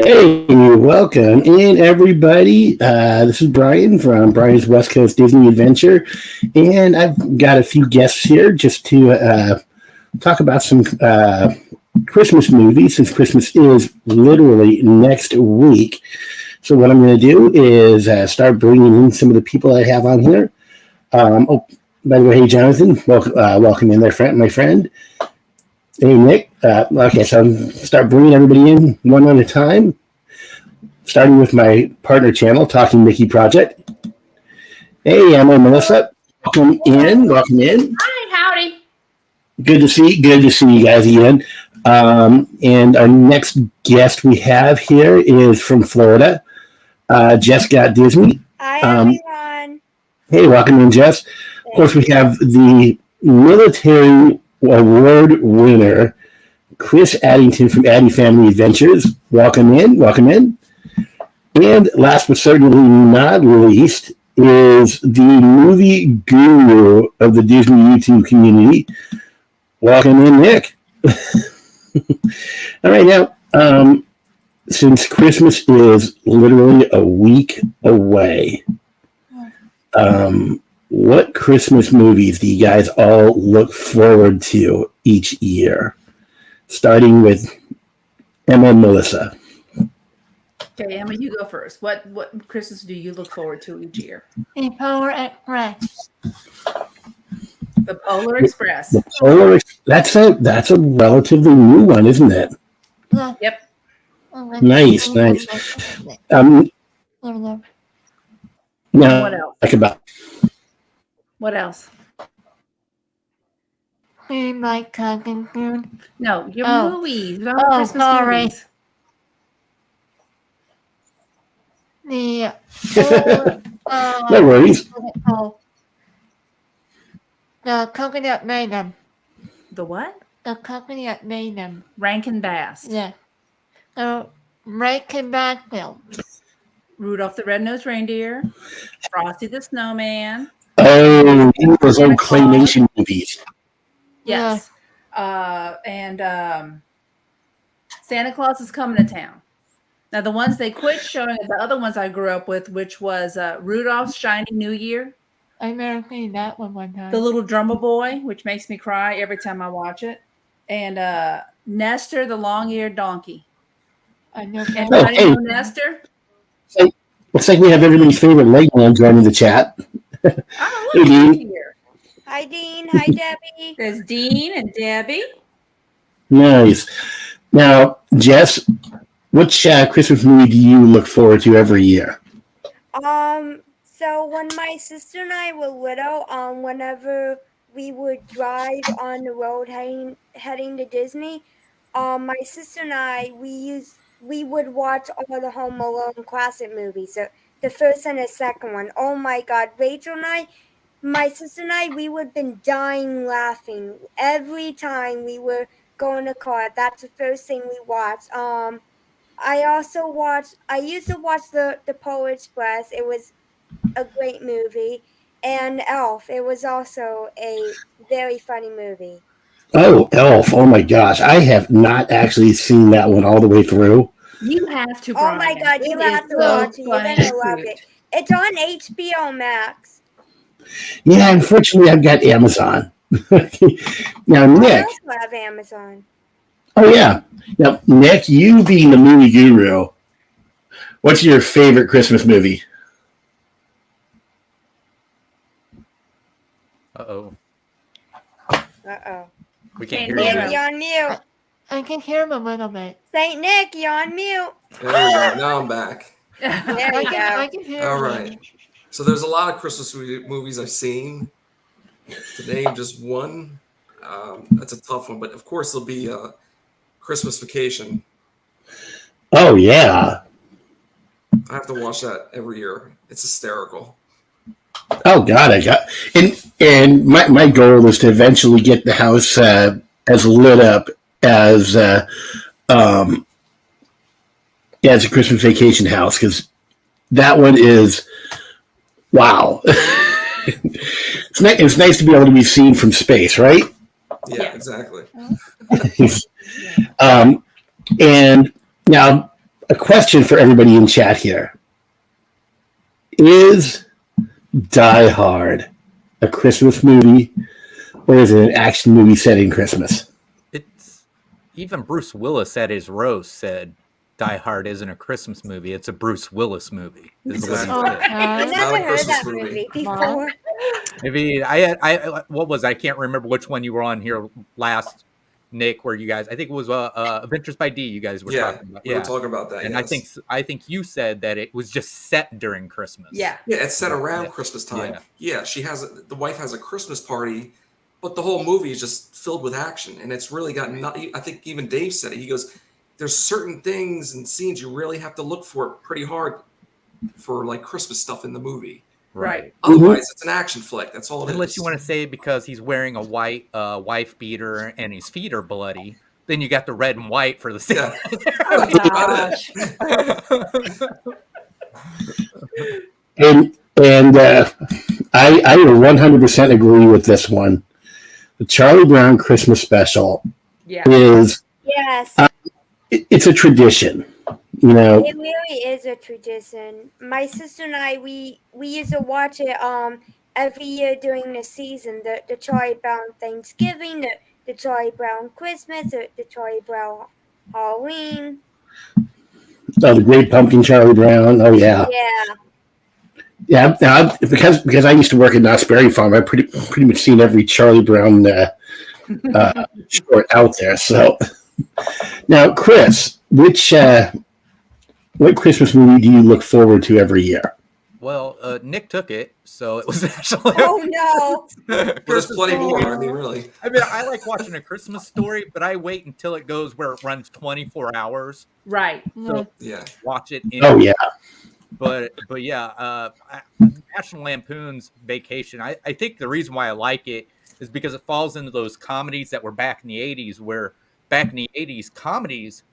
Hey, welcome in everybody. This is Brian from Brian's West Coast Disney Adventure, and I've got a few guests here just to talk about some Christmas movies since Christmas is literally next week. So what I'm going to do is start bringing in some of the people I have on here. By the way, hey Jonathan, welcome in there, my friend. Hey, Nick. Okay, so I'm start bringing everybody in one at a time, starting with my partner channel, Talking Mickey Project. Hey, Emma and Melissa. Welcome in. Welcome in. Hi, howdy. Good to see you guys again. And our next guest we have here is from Florida. Jess got Disney. Hi, everyone. Hey, welcome in, Jess. Of course, we have the military award winner, Chris Addington from Addie Family Adventures. Welcome in. And last but certainly not least is the movie guru of the Disney YouTube community. Welcome in, Nick. All right, now, since Christmas is literally a week away, what Christmas movies do you guys all look forward to each year? Starting with Emma and Melissa. Okay, Emma, you go first. What Christmas do you look forward to each year? The Polar Express. The Polar Express. The Polar Express. That's a relatively new one, isn't it? Yeah. Yep. Nice. Now, What else? What else? My cousin food. No, your movies. Not Christmas sorry. movies. No worries. The company that made them. The what? The company that made them. Rankin Bass. Yeah. The Rankin Bass film. Rudolph the Red-Nosed Reindeer. Frosty the Snowman. Oh, those old claymation movies. Yes. And Santa Claus is Coming to Town. Now, the ones they quit showing are the other ones I grew up with, which was Rudolph's Shiny New Year. I never seen that one time. The Little Drummer Boy, which makes me cry every time I watch it. And Nestor the Long-Eared Donkey. I know. Anybody know Nestor? Looks like we have everybody's favorite Legoland joining the chat. Oh, look, Dean. here. Hi, Dean. Hi, Debbie. There's Dean and Debbie. Nice. Now, Jess, which Christmas movie do you look forward to every year? So when my sister and I were little, whenever we would drive on the road heading to Disney, my sister and I, we would watch all the Home Alone classic movies. So the first and the second one. Oh my God, Rachel and I, my sister and I, we would have been dying laughing every time we were going to car. That's the first thing we watched. I used to watch the Polar Express. It was a great movie. And Elf. It was also a very funny movie. Oh, Elf. Oh my gosh. I have not actually seen that one all the way through. You have to. Oh my God, you have to watch it. You're gonna love it. It's on HBO Max. Yeah, unfortunately, I've got Amazon. Now, Nick. I also have Amazon. Oh, yeah. Now, Nick, you being the movie guru, what's your favorite Christmas movie? Uh-oh. We Can't can't hear hear you. him. You're on mute. I can hear him a little bit. St. Nick, you're on mute. There we go. Now I'm back. There I you can go. hear All him. right. So there's a lot of Christmas movies I've seen. To name just one, that's a tough one. But of course, there'll be Christmas Vacation. Oh, yeah. I have to watch that every year. It's hysterical. Oh, God. And my goal is to eventually get the house as lit up as a Christmas Vacation house, because that one is wow. It's nice to be able to be seen from space, right? Yeah, Yeah. exactly. And now a question for everybody in chat here. Is Die Hard a Christmas movie, or is it an action movie set in Christmas? It's even Bruce Willis at his roast said Die Hard isn't a Christmas movie; it's a Bruce Willis movie. Is what he Exactly. said. I Okay. It's not never a heard Christmas that movie. movie before. Maybe I what was I can't remember which one you were on here last, Nick. Where you guys, I think it was Adventures by D. You guys were Yeah, talking about. we were talking about that. And yes. I think you said that it was just set during Christmas. Yeah. Yeah, it's set around Yeah. Christmas time. Yeah. Yeah, the wife has a Christmas party, but the whole movie is just filled with action, and it's really got. I think even Dave said it. He goes, "There's certain things and scenes you really have to look for pretty hard for like Christmas stuff in the movie. Right. Otherwise, it's an action flick. That's all it is." Unless you want to say because he's wearing a white wife beater and his feet are bloody, then you got the red and white for the same. Yeah. Oh, That's about it. And I would 100% agree with this one. The Charlie Brown Christmas special Yeah. is Yes, it's a tradition. You know, it really is a tradition. My sister and I, we used to watch it every year during the season. The Charlie Brown Thanksgiving, the Charlie Brown Christmas, the Charlie Brown Halloween. the Great Pumpkin Charlie Brown. Oh yeah, Yeah, yeah. Because I used to work at Knott's Berry Farm, I pretty much seen every Charlie Brown short out there. So now, Chris, what Christmas movie do you look forward to every year? Well, Nick took it, so it was actually. oh no. But there's plenty more. I mean, really. I mean, I like watching A Christmas Story, but I wait until it goes where it runs 24 hours. Right. So Yeah. watch it. In, Oh yeah, But yeah, National Lampoon's Vacation. I think the reason why I like it is because it falls into those comedies that were back in the 80s, where back in the 80s comedies,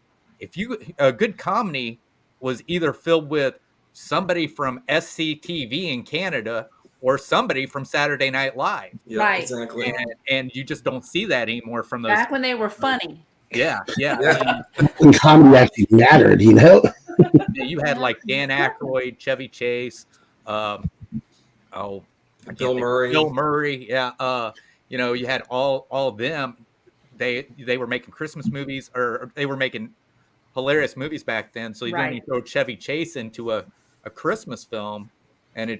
a good comedy was either filled with somebody from SCTV in Canada or somebody from Saturday Night Live. Yeah, Right. exactly. And you just don't see that anymore from those. Back when they were funny. Yeah. Yeah. when comedy actually mattered, you know. You had like Dan Aykroyd, Chevy Chase, I can't Bill think- Murray. Bill Murray. Yeah. You had all of them. They were making Christmas movies, or they were making hilarious movies back then. So then you Right. throw Chevy Chase into a Christmas film, and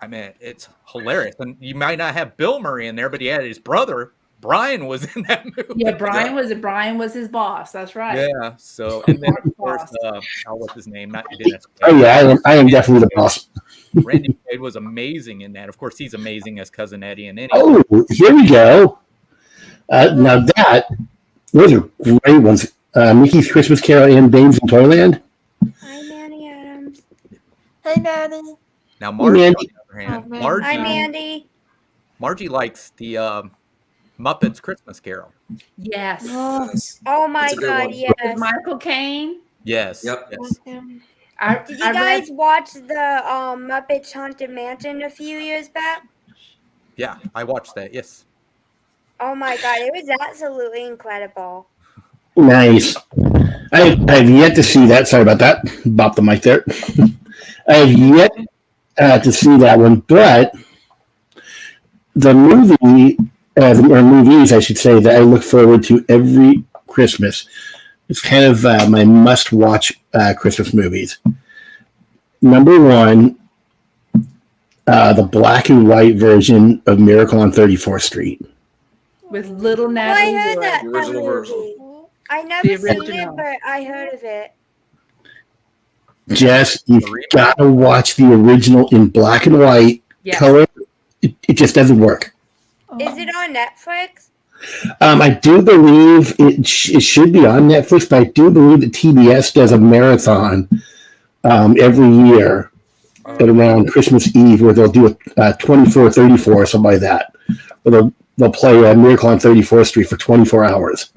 it's hilarious. And you might not have Bill Murray in there, but he had his brother Brian was in that movie. Yeah, Brian was his boss. That's right. Yeah. So and then of course, what's his name? Not Dennis. Oh yeah, I am definitely the boss. Randy Quaid was amazing in that. Of course, he's amazing as Cousin Eddie in any. Oh, here we go. Now those are great ones. Mickey's Christmas Carol and Babes in Toyland. Hi, Manny Adams. Hey, Daddy. Now, Margie, on Mandy. the other hand, Oh, man. Margie, Hi, Mandy. Margie likes the Muppets Christmas Carol. Yes. Oh, Yes. Oh my That's a good God, one. yes. With Michael Caine. Yes. Yep. Yes. Did you guys watch the Muppets Haunted Mansion a few years back? Yeah, I watched that. Yes. Oh my God, it was absolutely incredible. Nice. I have yet to see that. Sorry about that. Bop the mic there. I have yet to see that one, but the movie, or movies, I should say, that I look forward to every Christmas. It's kind of my must-watch Christmas movies. Number one, the black and white version of Miracle on 34th Street. With little Oh, I Natalie heard Wood. that The original movie. I never The seen it, original. but I heard of it. Jess, you've got to watch the original in black and white. Yes. Color, it just doesn't work. Is it on Netflix? I do believe it should be on Netflix, but I do believe that TBS does a marathon every year at around Christmas Eve, where they'll do a 24-34 or something like that. Where they'll play Miracle on 34th Street for 24 hours.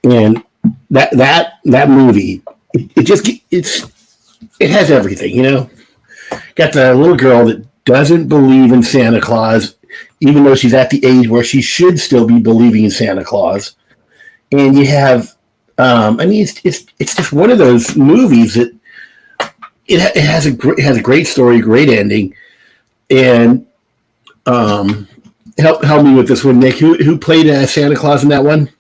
And that movie, it has everything, you know. Got the little girl that doesn't believe in Santa Claus, even though she's at the age where she should still be believing in Santa Claus. And you have I mean, it's just one of those movies that it has a great story, great ending, and help me with this one, Nick. Who played Santa Claus in that one?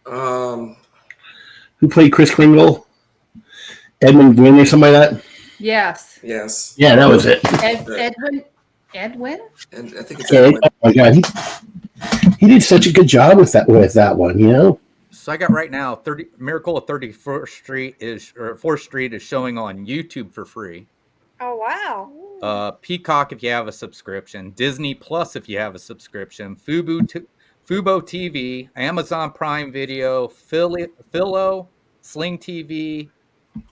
Who played Kris Kringle? Edmund Gwynn or something like that? Yes. Yes. Yeah, that was it. Edwin? And I think it's Yeah, Edwin. oh my God, he did such a good job with that one. You know. So I got right now 30 Miracle of 34th Street is or 4th Street is showing on YouTube for free. Oh wow. Peacock if you have a subscription, Disney Plus if you have a subscription, Fubo TV, Amazon Prime Video, Philo, Sling TV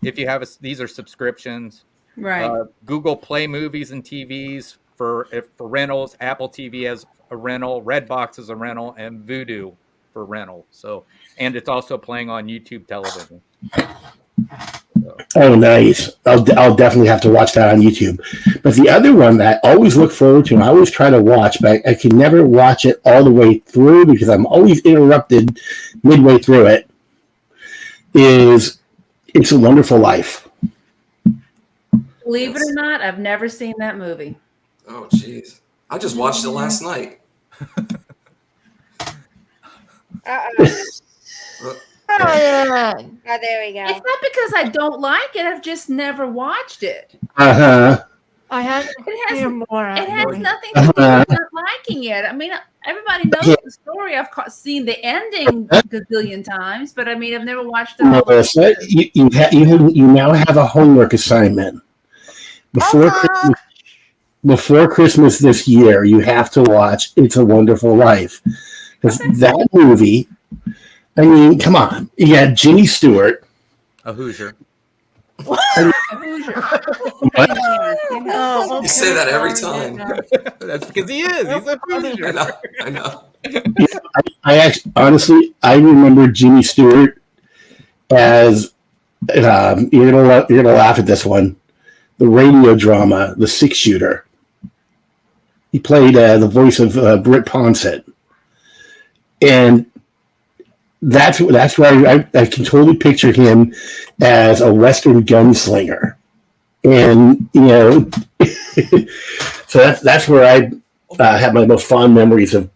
if you have these are subscriptions. Right. Google Play Movies and TVs for rentals, Apple TV as a rental, Redbox as a rental, and Vudu for rental. So, and it's also playing on YouTube television. So. Oh, nice! I'll definitely have to watch that on YouTube. But the other one that I always look forward to, and I always try to watch, but I can never watch it all the way through because I'm always interrupted midway through it, is It's a Wonderful Life. Believe it or not, I've never seen that movie. Oh, jeez. I just watched it last night. Oh, yeah. Oh, there we go. It's not because I don't like it. I've just never watched it. I have to It has- hear more. It has nothing to do with not liking it. I mean, everybody knows the story. I've seen the ending a gazillion times, but I mean, I've never watched it. Melissa, you now have a homework assignment. Before Christmas this year, you have to watch It's a Wonderful Life. Because that movie, I mean, come on. You got Jimmy Stewart. A Hoosier. Oh, You say that every time. That's because he is. He's a Hoosier. I know. Honestly, I remember Jimmy Stewart as you're gonna laugh at this one. The radio drama, The Six Shooter. He played the voice of Britt Ponsett, and that's where I can totally picture him as a Western gunslinger, and you know, so that's where I have my most fond memories of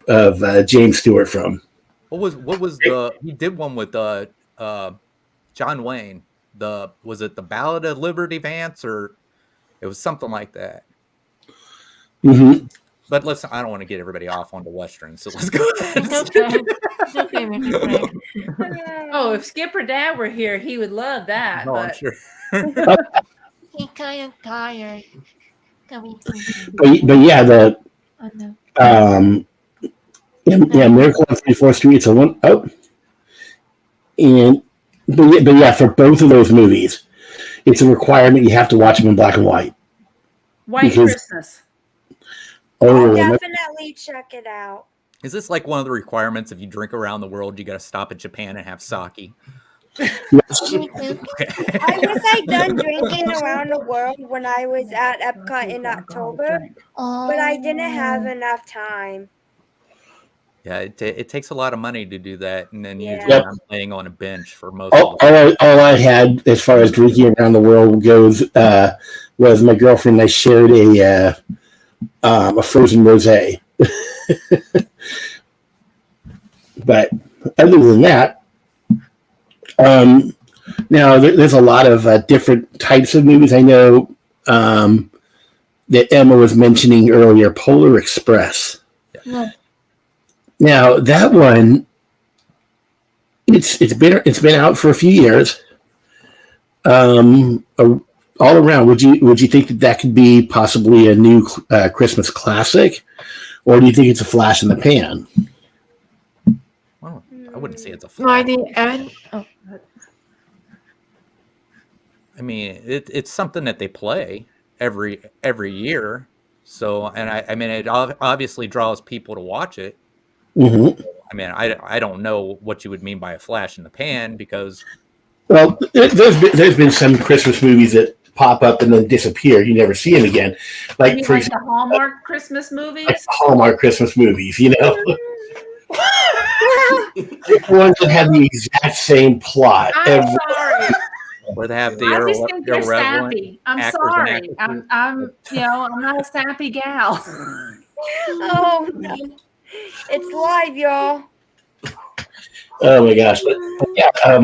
James Stewart from. What was the he did one with John Wayne. Was it the Ballad of Liberty Vance or it was something like that. Mm-hmm. But listen, I don't want to get everybody off onto Western, so let's go ahead. It's okay. It's okay, Mr. Frank. Oh, if Skipper Dad were here, he would love that. No, I'm but sure. He's kind of tired. Can we But yeah, the Oh, no. Miracle on 34th Street. It's a one. Oh, but yeah, for both of those movies, it's a requirement. You have to watch them in black and white. White Because- Christmas. Oh, I'll definitely check it out. Is this like one of the requirements if you drink around the world, you got to stop in Japan and have sake? yes. Me too. I was done drinking around the world when I was at Epcot in October, but I didn't have enough time. Yeah, it takes a lot of money to do that, and then usually Yep. I'm laying on a bench for most All of it. I had as far as drinking around the world goes was my girlfriend and I shared a frozen rosé. But other than that, now there's a lot of different types of movies. I know that Emma was mentioning earlier, Polar Express. No. Now that one, it's been out for a few years. All around, would you think that could be possibly a new Christmas classic, or do you think it's a flash in the pan? Well, I wouldn't say it's a No flash. idea. Oh. I mean, it's something that they play every year. So, and I mean, it obviously draws people to watch it. Mm-hmm. I mean, I don't know what you would mean by a flash in the pan because Well, there's been some Christmas movies that pop up and then disappear. You never see them again. You Like mean for like example, the Hallmark Christmas movies? like Hallmark Christmas movies. You know. the ones that have the exact same plot. I'm sorry. Or they have the I just think they're irrelevant sappy. I'm actors and sorry. actresses. I'm I'm not a sappy gal. Oh no. It's live, y'all. Oh my gosh! But yeah,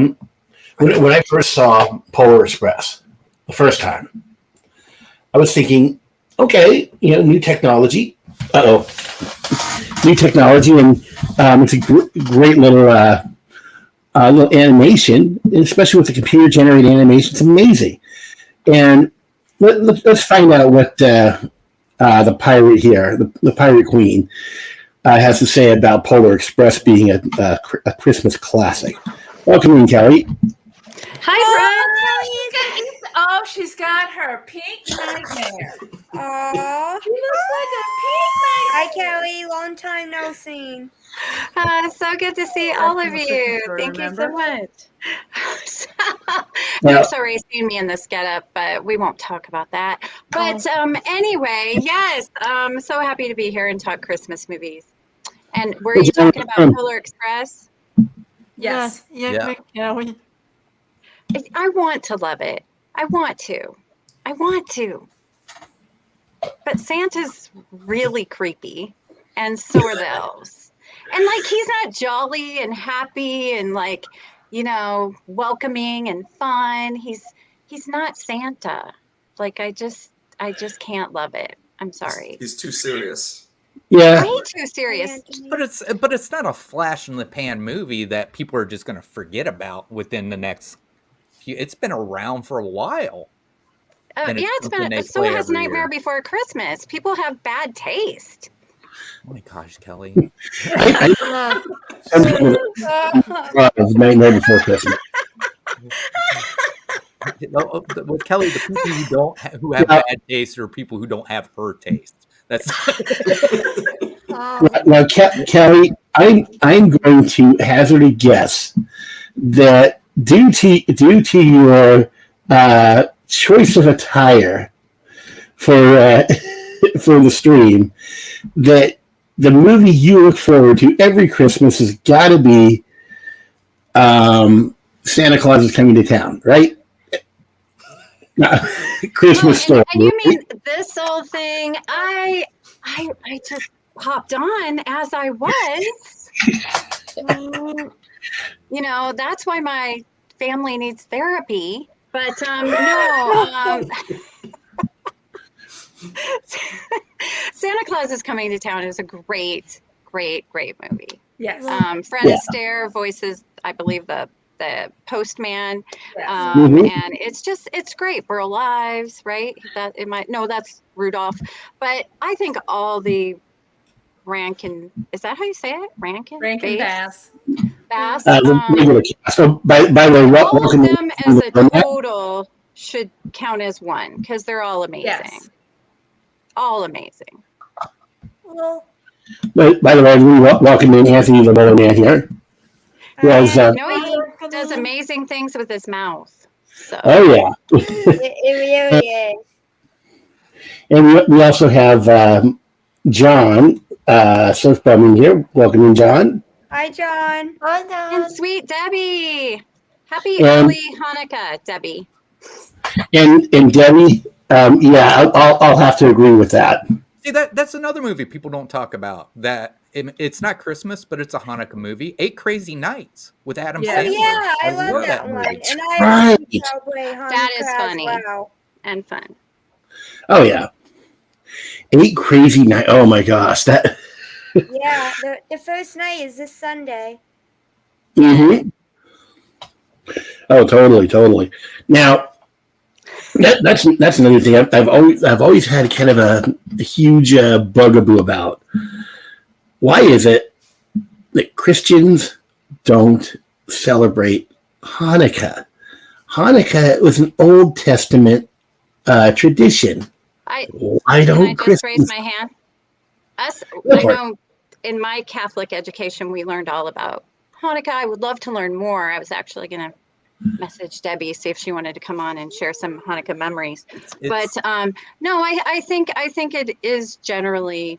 when I first saw Polar Express the first time, I was thinking, okay, new technology. New technology, and it's a great little little animation, especially with the computer-generated animation. It's amazing. And let's find out what the pirate here, the Pirate Queen, has to say about Polar Express being a Christmas classic. Welcome in, Kelly. Hi, Oh, she's got her pink nightmare. Aww. She looks like a pink Hi, Kelly. Long time no seen. Brian. So good to see all of you. Sure, Thank you so remember? much. Now- You've already seen me in this getup, but we won't talk about that. But anyway, yes, I'm so happy to be here and talk Christmas movies. And were you talking about Polar Express? Yes. Yeah. Kelly. I want to love it. I want to. But Santa's really creepy, and so are the elves. And like, he's not jolly and happy and like, welcoming and fun. He's not Santa. Like, I just can't love it. I'm sorry. He's too serious. Yeah, Way too serious. But it's not a flash in the pan movie that people are just going to forget about within the next few. It's been around for a while. And Yeah, it's it's something been. they So play has every Nightmare year. Before Christmas. People have bad taste. Oh my gosh, Kelly. some people love Nightmare Before Christmas. With Kelly, the people who have bad taste are people who don't have her taste. That's Now, Kelly, I'm going to hazard a guess that due to your choice of attire for for the stream, that the movie you look forward to every Christmas has got to be Santa Claus is Coming to Town, right? Christmas Story. And you mean this old thing? I just popped on as I was. That's why my family needs therapy. But no. Santa Claus is Coming to Town is a great movie. Yes. Fred Astaire voices, I believe, the postman. Yes. And it's great. Burl Lives, right? That's Rudolph. But I think all the Rankin, is that how you say it? Rankin Bass. Bass. So, by the way, all of welcome them as a total should count as one because they're all amazing. Yes. All amazing. Well, by the way, we welcome in Anthony the Mole Man here. Was, I know he does amazing things with his mouth. So. Oh yeah, it really is. and we also have John Surfbum in here. Welcome in, John. Hi, John. And sweet Debbie. Happy And- early Hanukkah, Debbie. And Debbie, I'll have to agree with that. See, that's another movie people don't talk about. That it's not Christmas, but it's a Hanukkah movie. 8 Crazy Nights with Adam Yeah. Sandler. Yeah, I love that one. movie. And Right. I actually celebrate Hanukkah That is as funny. well. And fun. Oh yeah, 8 Crazy Nights. Oh my gosh, that. Yeah, the first night is this Sunday. Mm-hmm. Oh, totally. Now, that's another thing I've always had kind of a huge bugaboo about. Why is it that Christians don't celebrate Hanukkah? Hanukkah was an Old Testament tradition. Why Can I don't just raise Christians? my hand? I Go for it. know in my Catholic education, we learned all about Hanukkah. I would love to learn more. I was actually going to message Debbie, see if she wanted to come on and share some Hanukkah memories. But no, I think it is generally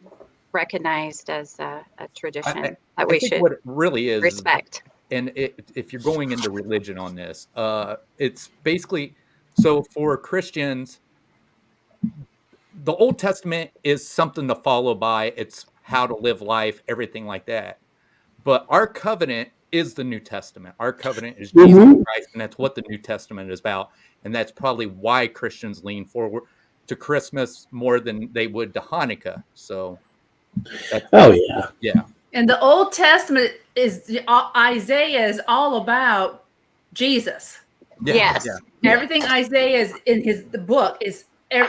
recognized as a tradition that I we think should what it really is, respect. and if you're going into religion on this, it's basically, so for Christians, the Old Testament is something to follow by. It's how to live life, everything like that. But our covenant is the New Testament. Our covenant is Jesus Mhm. Christ, and that's what the New Testament is about. And that's probably why Christians lean forward to Christmas more than they would to Hanukkah. So, Oh yeah. yeah. And the Old Testament is Isaiah is all about Jesus. Yes. Yeah. Everything Isaiah is in the book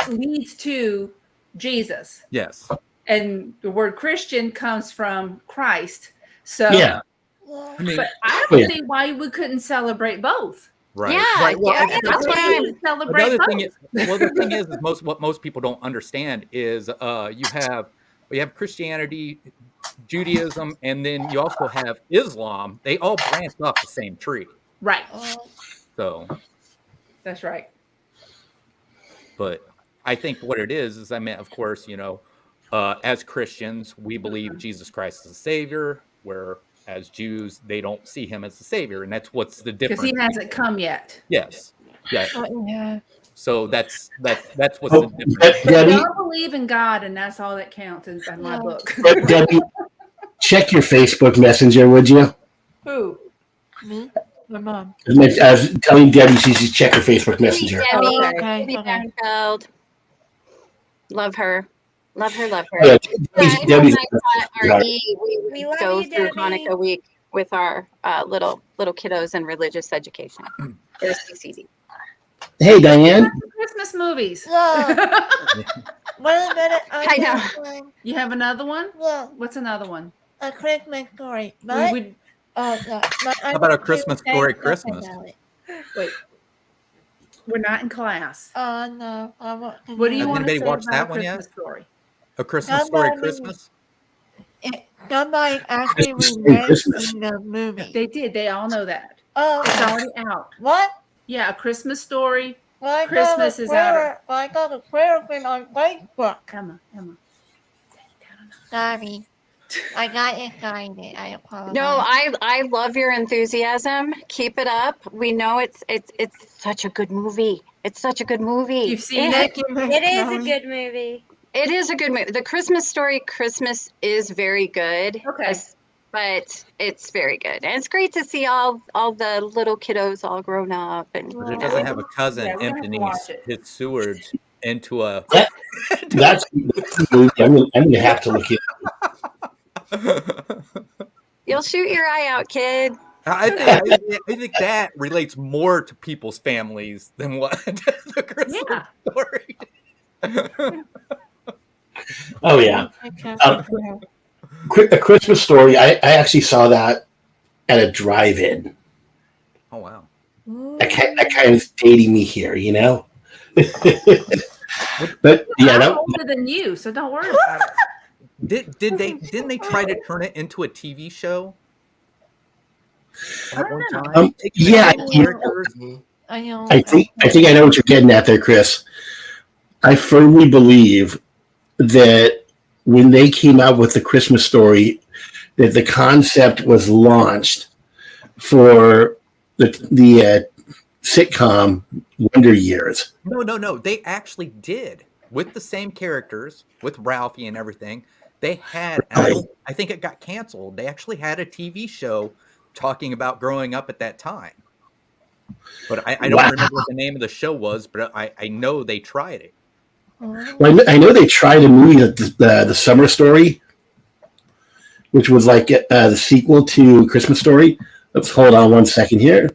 leads to Jesus. Yes. And the word Christian comes from Christ. So Yeah. I mean, but I Oh, don't yeah. see why we couldn't celebrate both. right. Yeah, Right. Well, yeah, that's what I'm. Celebrate Another both. thing is, well, the thing is what most people don't understand is you have Christianity, Judaism, and then you also have Islam. They all branch off the same tree. Right. So, That's right. but I think what it is I mean, of course, as Christians, we believe Jesus Christ is the Savior, where as Jews, they don't see him as the Savior, and that's what's the Because difference. he hasn't come yet. Yes. Yeah. Yeah. So that's what's Oh, the difference. but But Debbie, y'all believe in God, and that's all that counts in my Yeah. book. Debbie, check your Facebook Messenger, would you? Who? Me? My mom. I was telling Debbie she should check her Facebook Messenger. Debbie, Okay. Debbie Okay. Bernfeld. Love her. Love her. Love her. Oh, yeah, Yeah, Debbie's and when I taught RE, we We would love go you, through Debbie. Hanukkah week with our little kiddos in religious education. It was CCD. Hey, Diane. Christmas movies. Yeah. Wait a minute. I know. got one. You have another one? Yeah, What's another one? a Christmas story. We But, would yeah, but I How about A want to Christmas say Story something Christmas? about it. wait. We're not in class. No, I want to What do you Has want to anybody say watched about that A one yet? Christmas Story? A Christmas Story Somebody- Christmas? Somebody actually Christmas Story remade Christmas. the movie. They did. They all know that. Oh, It's already out. what? Yeah, A Christmas Story. Well, I Christmas got a is out. prayer, I got a prayer thing on Facebook. Emma. Sorry. I got excited. I apologize. No, I love your enthusiasm. Keep it up. We know it's such a good movie. It's such a good movie. You've seen Thank it? you, It is a Mommy. good movie. It is a good movie. The Christmas Story Christmas is very good. Okay. But it's very good. And it's great to see all the little kiddos all grown up and But it doesn't have a cousin Yeah, we're gonna have to emptying watch it. his sewage into a. That's I'm gonna have to look at. you'll shoot your eye out, kid. I think that relates more to people's families than what the Christmas Yeah. Story. Oh yeah, Okay. A Christmas Story. I actually saw that at a drive-in. Oh wow. That kind of dating me here, you know. But yeah, I'm that, older than you, so don't worry about it. Didn't they try to turn it into a TV show? I At don't one know. time? Taking the yeah, same you know, characters? Mhm. I know. I think I know what you're getting at there, Chris. I firmly believe that when they came out with the Christmas Story, that the concept was launched for the sitcom Wonder Years. No. They actually did with the same characters, with Ralphie and everything. They had, and I think it got canceled. They actually had a TV show talking about growing up at that time. But I don't Wow. remember what the name of the show was, but I know they tried it. Well, I know they tried a movie, the Summer Story, which was like the sequel to Christmas Story. Let's hold on one second here.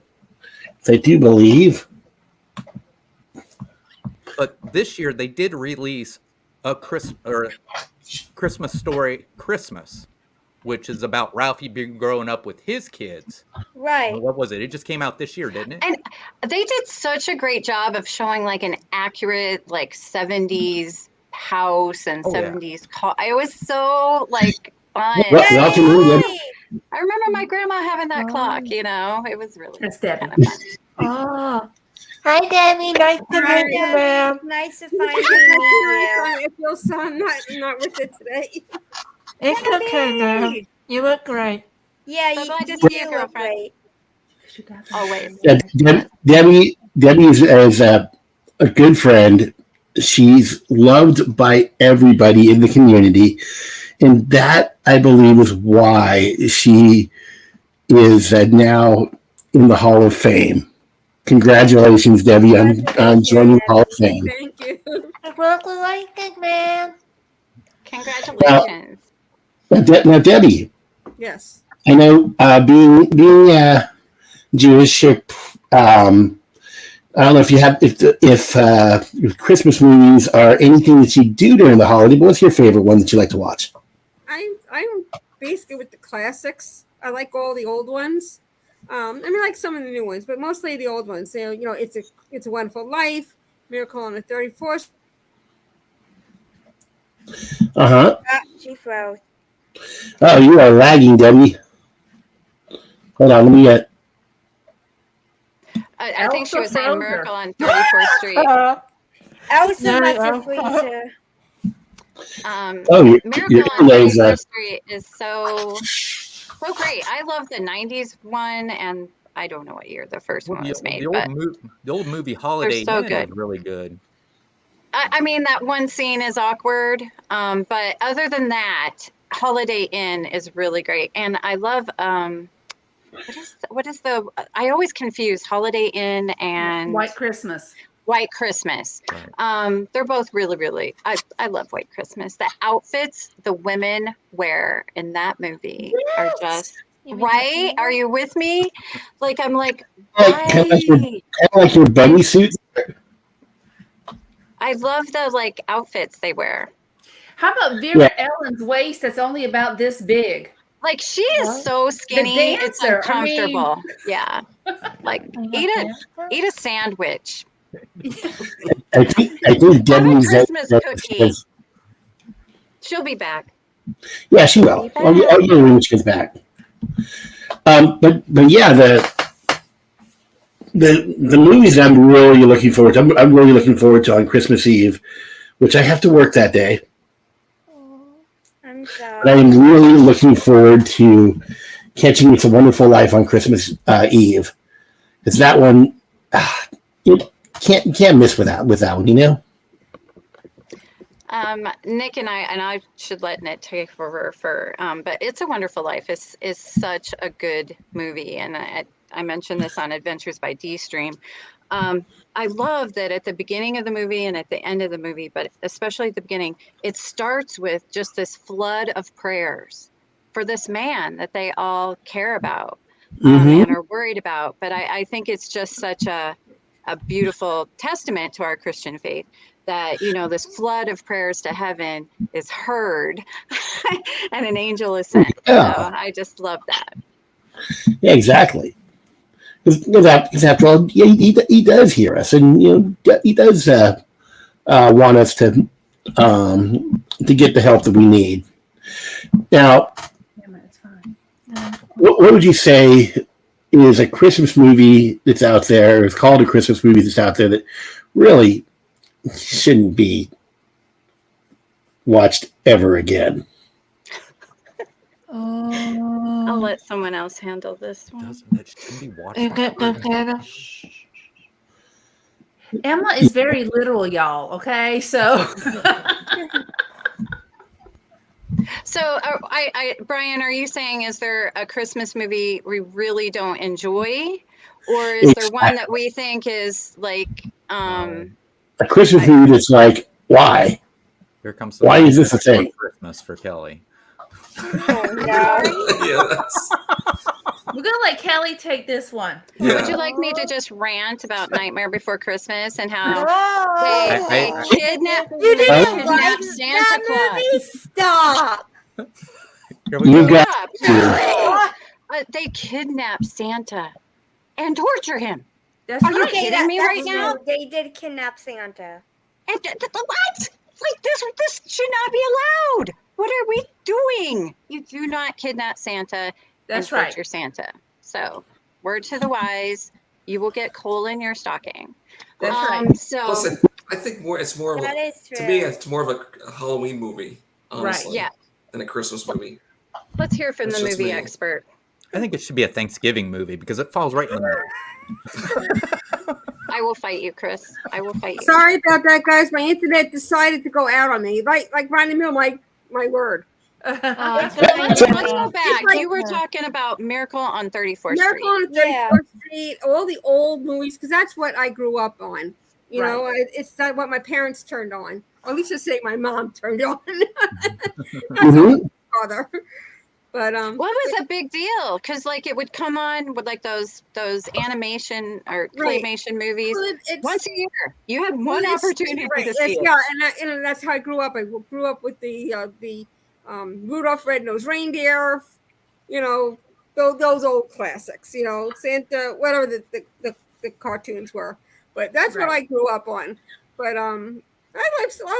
I do believe. But this year they did release a Christmas Story Christmas, which is about Ralphie being growing up with his kids. Right. What was it? It just came out this year, didn't it? And they did such a great job of showing like an accurate like 70s house and Oh, yeah. 70s car. It was so like fun. Ralph and Lou, yeah. I remember my grandma having that clock, you know. It was really That's Debbie. kind of fun. Oh. Hi, Debbie. Nice to Hi, meet you, ma'am. Debbie. Nice to finally meet you. I feel so I'm not with it today. It's okay, girl. Yay! You look great. Yeah, So you, glad to you see you, do look girlfriend. great. Always. Yeah, Debbie is a good friend. She's loved by everybody in the community, and that I believe is why she is now in the Hall of Fame. Congratulations, Debbie, on joining the Hall of Fame. Thank you. Congratulations, man. Congratulations. Now, Debbie, Yes. I know being Jewish. I don't know if you have if Christmas movies are anything that you do during the holiday. But what's your favorite one that you like to watch? I'm basically with the classics. I like all the old ones. I mean, like some of the new ones, but mostly the old ones. You know, it's a Wonderful Life, Miracle on the 34th. She froze. Oh, you are lagging, Debbie. Hold on, let me get. I think she Elsa was saying Frozen. Miracle on 34th Street. Elsa No, must no. have freeze her. Oh, Miracle your on delays. 34th Street is so great. I love the 90s one, and I don't know what year the first one was made, but The old movie Holiday so Inn good. is really good. I mean, that one scene is awkward, but other than that, Holiday Inn is really great. And I love, what is the, I always confuse Holiday Inn and White Christmas. White Christmas. Right. They're both really, I love White Christmas. The outfits the women wear in that movie are just, right? Are you with me? Like, I'm like, Kind why? of like your bunny suit. I love the like outfits they wear. How about Vera Ellen's waist that's only about this big? Like she is so skinny, it's dancer, I mean- uncomfortable. Yeah. Like eat a sandwich. I think Debbie's Christmas cookie. She'll be back. Yeah, she will. I'll get her when she gets back. But yeah, the movies I'm really looking forward to. I'm really looking forward to on Christmas Eve, which I have to work that day. I'm But I sorry. am really looking forward to catching It's a Wonderful Life on Christmas Eve. Because that one, you can't miss with that one, you know? Nick and I should let Nick take over for, but It's a Wonderful Life is such a good movie. And I mentioned this on Adventures by D Stream. I love that at the beginning of the movie and at the end of the movie, but especially at the beginning, it starts with just this flood of prayers for this man that they all care about and are worried about. But I think it's just such a beautiful testament to our Christian faith that, you know, this flood of prayers to heaven is heard and an angel is sent. Yeah. So I just love that. Yeah, exactly. Because after all, yeah, he does hear us, and you know he does want us to get the help that we need. Now, It's fine. what would you say is a Christmas movie that's out there? It's called a Christmas movie that's out there that really shouldn't be watched ever again. I'll let someone else handle this one. That shouldn't be watched. Emma is very literal, y'all. Okay, so So, Brian, are you saying is there a Christmas movie we really don't enjoy, or is there one that we think is like, A Christmas movie that's like, why? Here comes Why is this a thing? Christmas for Kelly. Oh, no. Yeah, that's, we're gonna let Kelly take this one. yeah. would you like me to just rant about Nightmare Before Christmas and how Oh, they kidnap you didn't kidnap like Santa that Claus? movie? Stop. Here we You go. got Stop. They kidnap Santa and torture him. That's Are you right. kidding me right That's now? true. They did kidnap Santa. And what? Like this should not be allowed. What are we doing? You do not kidnap Santa That's and right. torture Santa. So, word to the wise, you will get coal in your stocking. That's right. So, Plus, I think it's more of That a, is true. to me, it's more of a Halloween movie. Honestly. yeah. than a Christmas movie. Let's hear from That's the just movie me. expert. I think it should be a Thanksgiving movie because it falls right in the middle. I will fight you, Chris. I will fight you. Sorry about that, guys. My internet decided to go out on me. Right in the middle of my word. Let's So- go back. like- You were talking about Miracle on 34th Miracle Street. on 34th Yeah. Street, all the old movies, because that's what I grew up on. You know, it's not what my parents turned on. Or at least I say my mom turned on. That's Mhm. my father. But What was a big deal? Because like it would come on with like those animation or Right. claymation movies well, it's once a year. You had one it's- opportunity right, to see it. yeah, and that's how I grew up. I grew up with the Rudolph Red-Nosed Reindeer. You know, those old classics. You know, Santa, whatever the cartoons were. But that's what I grew up on. But I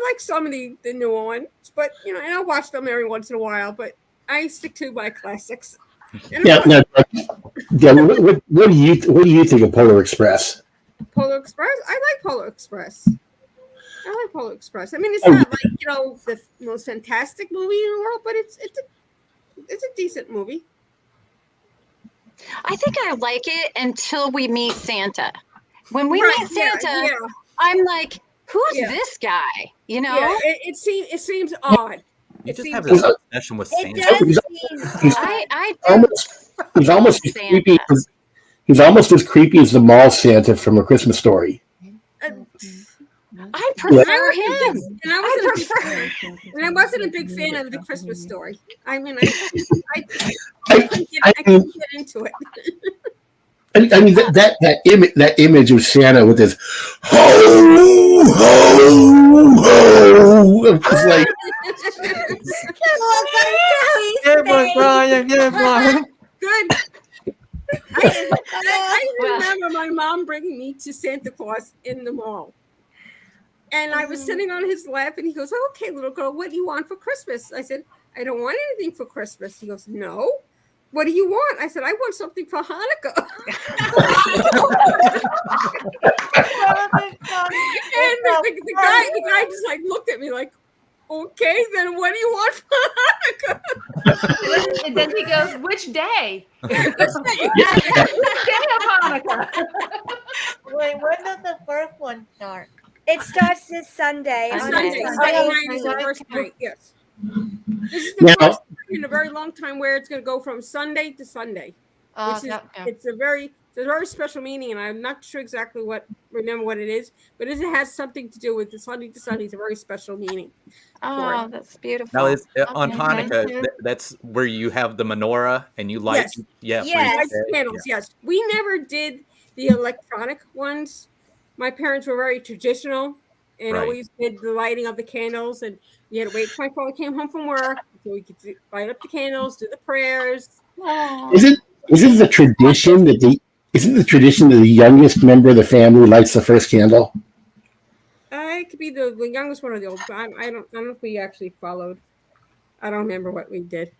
like some of the new ones. But you know, and I watch them every once in a while. But I stick to my classics. And Now, what do you think of Polar Express? Polar Express. I like Polar Express. I like Polar Express. I mean, it's Oh. not like the most fantastic movie in the world, but it's a decent movie. I think I like it until we meet Santa. When we Right, meet Santa, yeah, I'm like, who's Yeah. this guy? You know? yeah. It seems odd. You It just seems have this like- obsession with It Santa. does He's- seem I He's almost as Santa. creepy. He's almost as creepy as the mall Santa from A Christmas Story. I prefer him. And I wasn't a big fan of the Christmas Story. I mean, I couldn't get into it. I mean that image of Santa with his ho ho ho. It's like Yeah, boy, Brian. Yeah, Brian. Good. I remember my mom bringing me to Santa Claus in the mall. And I was sitting on his lap and he goes, "Okay, little girl, what do you want for Christmas?" I said, "I don't want anything for Christmas." He goes, "No? What do you want?" I said, "I want something for Hanukkah." And the guy just like looked at me like, "Okay, then what do you want for Hanukkah?" And then he goes, "Which day? Which day of Hanukkah?" Wait, when does the first one start? It starts this Sunday. It's on Sunday. the Sunday 28th. night is the first night, yes. This is the Now- first time in a very long time where it's going to go from Sunday to Sunday. Which is, it's a very special meaning, and I'm not sure exactly remember what it is, but it has something to do with the Sunday to Sunday. It's a very special meaning. Oh, that's beautiful. Now, on Okay, Hanukkah, thank you. that's where you have the menorah and you light. Yes. Yeah. Yes. Lights and candles, yes. We never did the electronic ones. My parents were very traditional and Right. always did the lighting of the candles, and you had to wait till my father came home from work so we could light up the candles, do the prayers. Oh. Isn't the tradition that the youngest member of the family lights the first candle? It could be the youngest one or the oldest. I don't know if we actually followed. I don't remember what we did.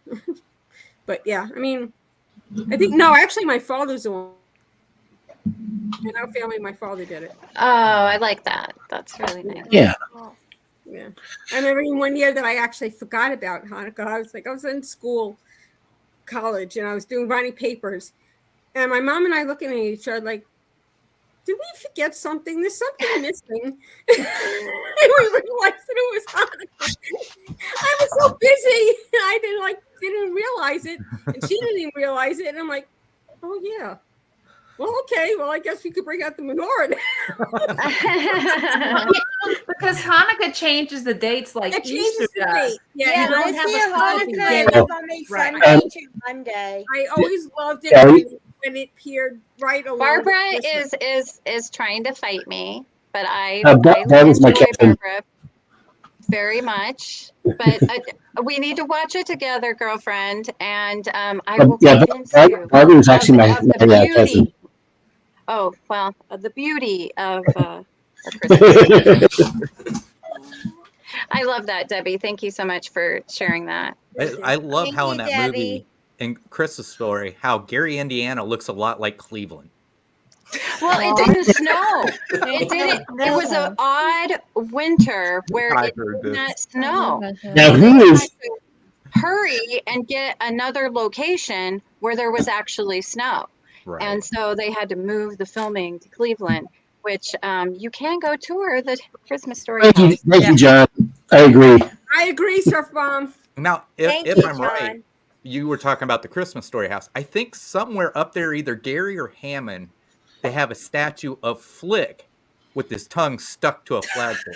But yeah, I mean, I think no. Actually, my father's the one. In our family, my father did it. Oh, I like that. That's really nice. Yeah. Yeah, I remember in one year that I actually forgot about Hanukkah. I was in school, college, and I was writing papers, and my mom and I looking at each other like, did we forget something? There's something missing. And we realized that it was Hanukkah. I was so busy, and I didn't realize it, and she didn't even realize it. And I'm like, oh yeah. Well, okay. Well, I guess we could bring out the menorah. Because Hanukkah changes the dates like It Easter changes the does. date. Yeah, don't this have a year specific Hanukkah day. is on a Right. Sunday to Monday. I always loved it Gary? when it appeared right along. Barbara with Christmas. is trying to fight me, but I that was my enjoy cousin. Barbara very much. But we need to watch it together, girlfriend, and I will Yeah, convince you Barbara was actually my of the cousin. beauty. Oh well, the beauty of Christmas. I love that, Debbie. Thank you so much for sharing that. I love Thank how you, in that Debbie. movie, in Chris's story, how Gary, Indiana looks a lot like Cleveland. Well, it didn't snow. It didn't. It was an odd winter where I it heard did this. not snow. Now, hurry and get another location where there was actually snow. Right. And so they had to move the filming to Cleveland, which you can go tour the Christmas Story Thank you, house. thank you, John. I agree. I agree, Surf Bomb. Now, Thank if you, I'm right, John. you were talking about the Christmas Story house. I think somewhere up there, either Gary or Hammond, they have a statue of Flick with his tongue stuck to a flagpole.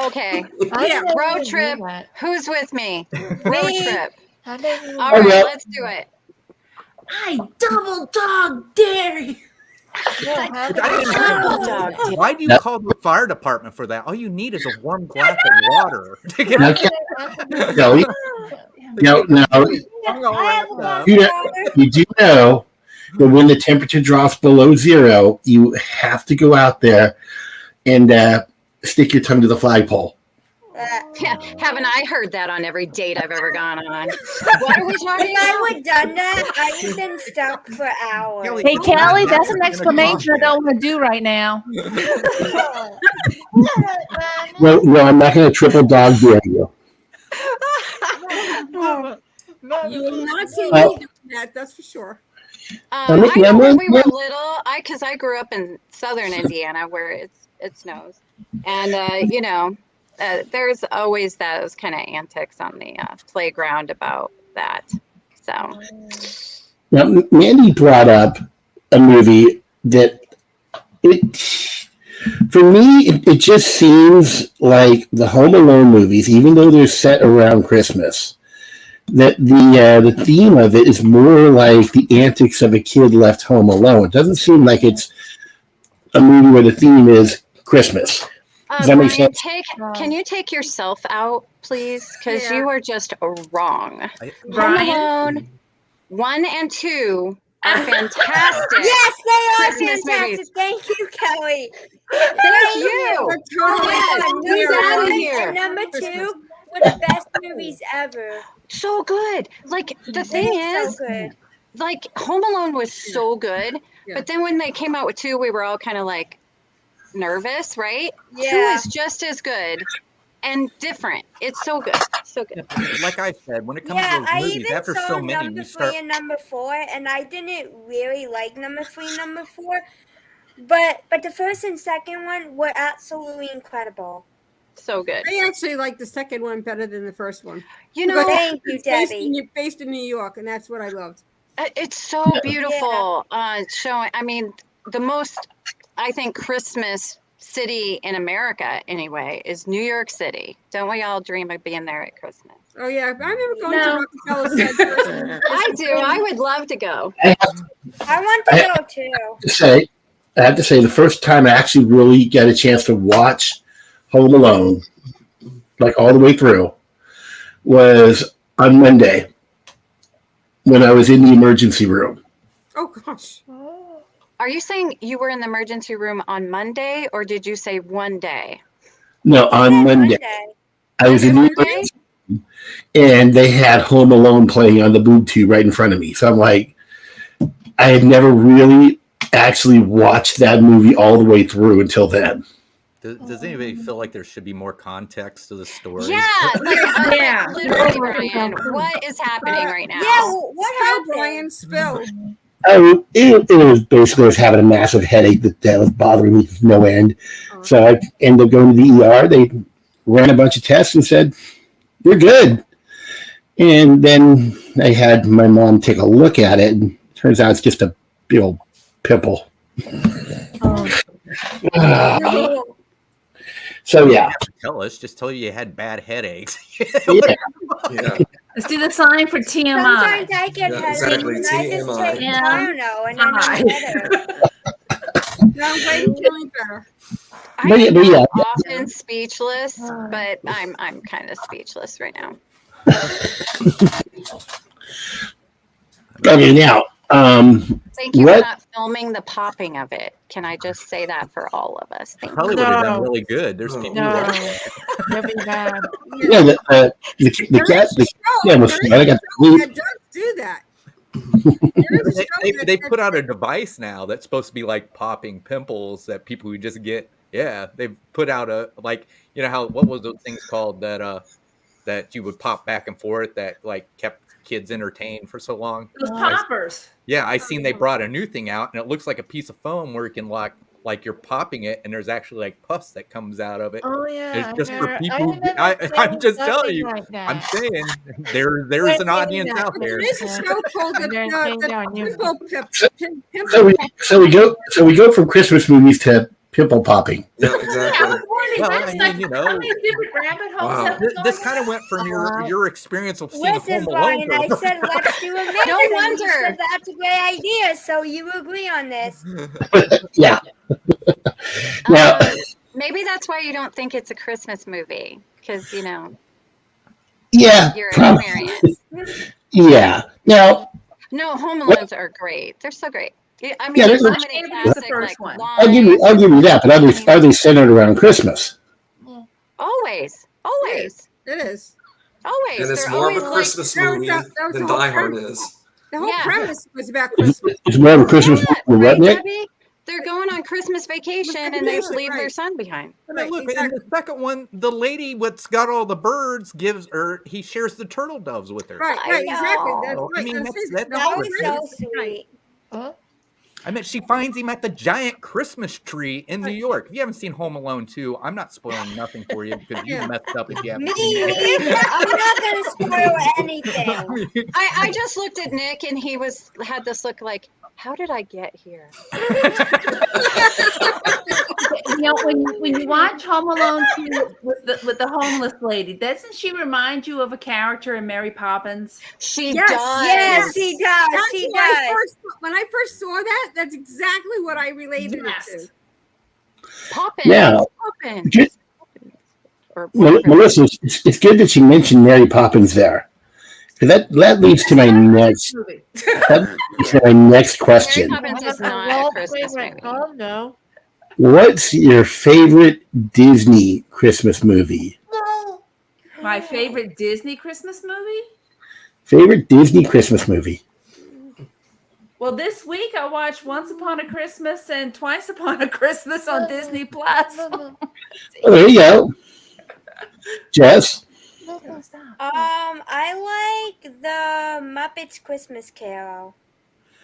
Okay, Yeah. road trip. Who's with me? Road trip. How did you All right, yeah. let's do it. I double dog dare you. how did I you didn't Double know. dog. Why do you Yep. call the fire department for that? All you need is a warm glass of water to get Now, Kelly, now, I have a glass of You know- water. you do know that when the temperature drops below zero, you have to go out there and stick your tongue to the flagpole. Yeah, haven't I heard that on every date I've ever gone on? What are we talking If I about? would done that, I would have been stuck for hours. Kelly, Hey, Kelly, that's an Gonna exclamation I comment. don't want to do right now. No, I'm not going to triple dog dare you. You will not see Well- me doing that, that's for sure. Let me- I know let when me- we were little, because I grew up in southern Indiana where it snows, and there's always those kind of antics on the playground about that. So Now, Mandy brought up a movie that for me, it just seems like the Home Alone movies, even though they're set around Christmas, that the theme of it is more like the antics of a kid left home alone. It doesn't seem like it's a movie where the theme is Christmas. Does that make Brian, sense? can you take yourself out, please? Because Yeah. you are just wrong. Home Brian? Alone 1 and 2 are fantastic. Yes, they are Christmas fantastic. movies. Thank you, Kelly. Thank you. We're totally Yes, Number get out of one here. and number two were the best movies ever. So good. Like the thing They're is, so good. like Home Alone was so good, Yeah. but then when they came out with 2, we were all kind of like nervous, right? 2 Yeah. is just as good and different. It's so good. So good. Like I said, when it comes Yeah, to I those movies, even after saw so many, number you 3 start. and number 4, and I didn't really like number 3 and number 4. But the first and second one were absolutely incredible. So good. I actually like the second one better than the first one. You know, Thank you, It's based Debbie. based in New York, and that's what I loved. it's so beautiful. Showing, I mean, the most, I think, Christmas city in America, anyway, is New York City. Don't we all dream of being there at Christmas? Oh yeah, I remember going No. to Rockefeller Center. I do. I would love to go. I want to go too. I have to say, the first time I actually really got a chance to watch Home Alone, like all the way through, was on Monday when I was in the emergency room. Oh gosh. Are you saying you were in the emergency room on Monday, or did you say one day? No, on Said Monday. I was in the Monday? emergency room, and they had Home Alone playing on the boob tube right in front of me. So I'm like, I had never really actually watched that movie all the way through until then. Does anybody feel like there should be more context to the story? Yeah, like, Yeah. literally, Brian. What is happening right now? Yeah, what Spill, happened? Brian, spill. It was basically I was having a massive headache that was bothering me to no end. So I ended up going to the ER. They ran a bunch of tests and said, "You're good." And then I had my mom take a look at it, and it turns out it's just a big old pimple. So yeah, Tell us. Just tell you had bad headaches. yeah. Yeah. Let's do the sign for TMI. Sometimes I get Yeah, headaches, exactly. and I just TMI. take Yeah. Tylenol, and then I'm Hi. better. No, I'm glad you're feeling better. I But am yeah. not often speechless, but I'm kind of speechless right now. Okay, now, Thank you What? for not filming the popping of it. Can I just say that for all of us? Thank Probably you. would have done No. really good. There's people. No, Who that'd be bad. yeah, the cat, the yeah, was I got That does do that. There is a show they that- put out a device now that's supposed to be like popping pimples that people who just get. Yeah, they've put out a like, you know how, what was those things called that that you would pop back and forth that like kept kids entertained for so long. Those poppers. Yeah, I seen they brought a new thing out, and it looks like a piece of foam where you can like you're popping it, and there's actually like puffs that comes out of it. Oh yeah. It's just for I people. remember I'm just something telling you. like that. I'm saying there's an audience out there. There's a show called And then they are new. So we go from Christmas movies to pimple popping. Yeah, Yeah, I exactly. was wondering, Well, that's I mean, like, you know. how many different rabbit holes Wow. have we This gone kind of down? went from your experience of seeing Listen, Home Alone. Brian, I said let's do a mix. No and you wonder. said that's a great idea, so you agree on this. Yeah. Now, Maybe that's why you don't think it's a Christmas movie, because yeah, your probably. experience. Yeah. Now, No, Home Alones are great. They're so great. I mean, Yeah, there's so they're- many Maybe it's the classic first like one. I'll give you that, but are they centered around Christmas? Always. It is. Always. And it's They're more of always a like, Christmas that was movie the- that was than the whole Die Hard premise. is. The whole Yeah. premise was about Christmas. It's more of a Christmas yeah, movie, right, wasn't it? Debbie? They're going on Christmas vacation and they Vacation, leave their right. son behind. And then Right, look, in exactly. the second one, the lady what's got all the birds he shares the turtle doves with her. Right, I right, exactly. know. That's I right. mean, That's that's- it. that's The That whole was premise so is right. sweet. I mean, she finds him at the giant Christmas tree in New York. If you haven't seen Home Alone 2, I'm not spoiling nothing for you because you Yeah. messed up if you haven't Me seen it. neither. I'm not going to spoil anything. I mean, I just looked at Nick and he had this look like, how did I get here? When you watch Home Alone 2 with the homeless lady, doesn't she remind you of a character in Mary Poppins? She Yes, does. Yes, he does. That's He when I does. when I first saw that, that's exactly what I related Yes. it to. Poppins. Now, Poppins. just- Or Melissa, it's good that you mentioned Mary Poppins there. 'Cause that leads to my next Movie. Mary question. Poppins is not a Well, Christmas wait, movie. Oh no. What's your favorite Disney Christmas movie? No. My favorite Disney Christmas movie? Favorite Disney Christmas movie? Well, this week I watched Once Upon a Christmas and Twice Upon a Christmas on Disney Plus. Oh, there you go. Jess? I like the Muppets Christmas Carol.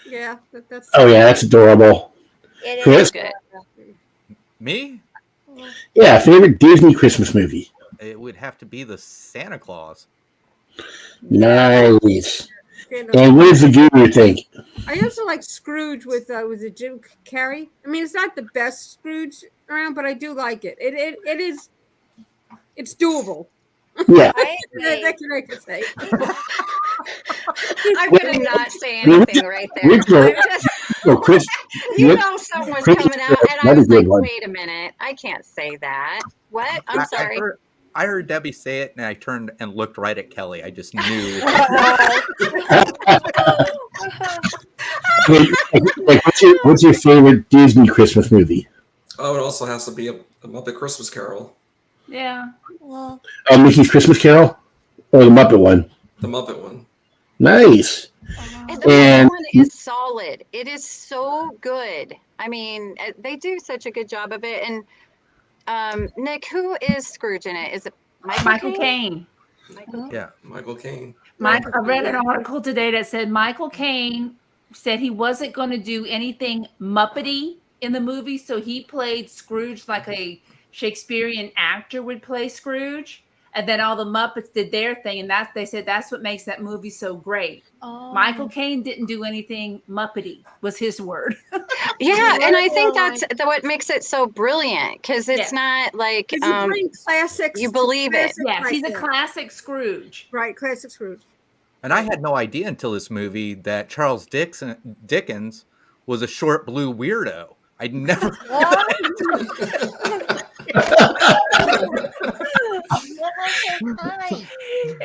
Yeah, that's. Oh, yeah, that's adorable. It is Chris? Good. me? Yeah, favorite Disney Christmas movie. It would have to be the Santa Claus. Nice. And, And what does the Guru think? I also like Scrooge with it Jim Carrey. I mean, it's not the best Scrooge around, but I do like it. It is. It's doable. Yeah. I agree. That can I can say. I'm gonna not say anything right there. Which one? I'm just- Well, Chris, you Which- know something was Chris- coming out, and I another was good like, one. wait a minute, I can't say that. What? I'm sorry. I heard Debbie say it, and I turned and looked right at Kelly. I just knew. what's your favorite Disney Christmas movie? Oh, it also has to be a Muppet Christmas Carol, Yeah. Well, Oh, Mickey's Christmas Carol? Or the Muppet one? the Muppet one. Nice. And the And- one is solid. It is so good. I mean, they do such a good job of it. And Nick, who is Scrooge in it? Is it Michael Caine. Yeah. Michael Caine. I read an article today that said Michael Caine said he wasn't going to do anything Muppety in the movie, so he played Scrooge like a Shakespearean actor would play Scrooge, and then all the Muppets did their thing, and they said that's what makes that movie so great. Michael Caine didn't do anything Muppety, was his word. Yeah, and I think that's what makes it so brilliant because it's Yeah. not like Because you bring classics. you believe it. classic Yes, he's a like that. classic Scrooge. Right, classic Scrooge. And I had no idea until this movie that Charles Dickens was a short blue weirdo. I'd never.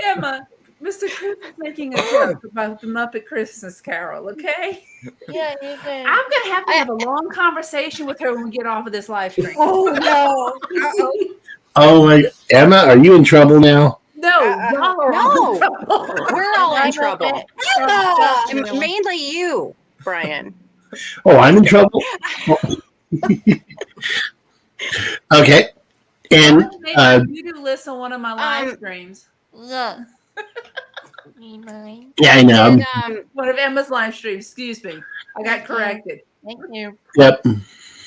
Emma, Mr. Chris is making a joke about the Muppet Christmas Carol, okay? yeah, you can. I'm going to have a long conversation with her when we get off of this live stream. Oh no! Oh, my. Emma, are you in trouble now? No, y'all are all in trouble. We're all in trouble. Emma! And mainly you, Brian. Oh, I'm in trouble? Okay. And Maybe uh, you do list on one of my live streams. Look. Me mine. Yeah, I know. Did, One of Emma's live streams. Excuse me. I got corrected. Thank you. Yep.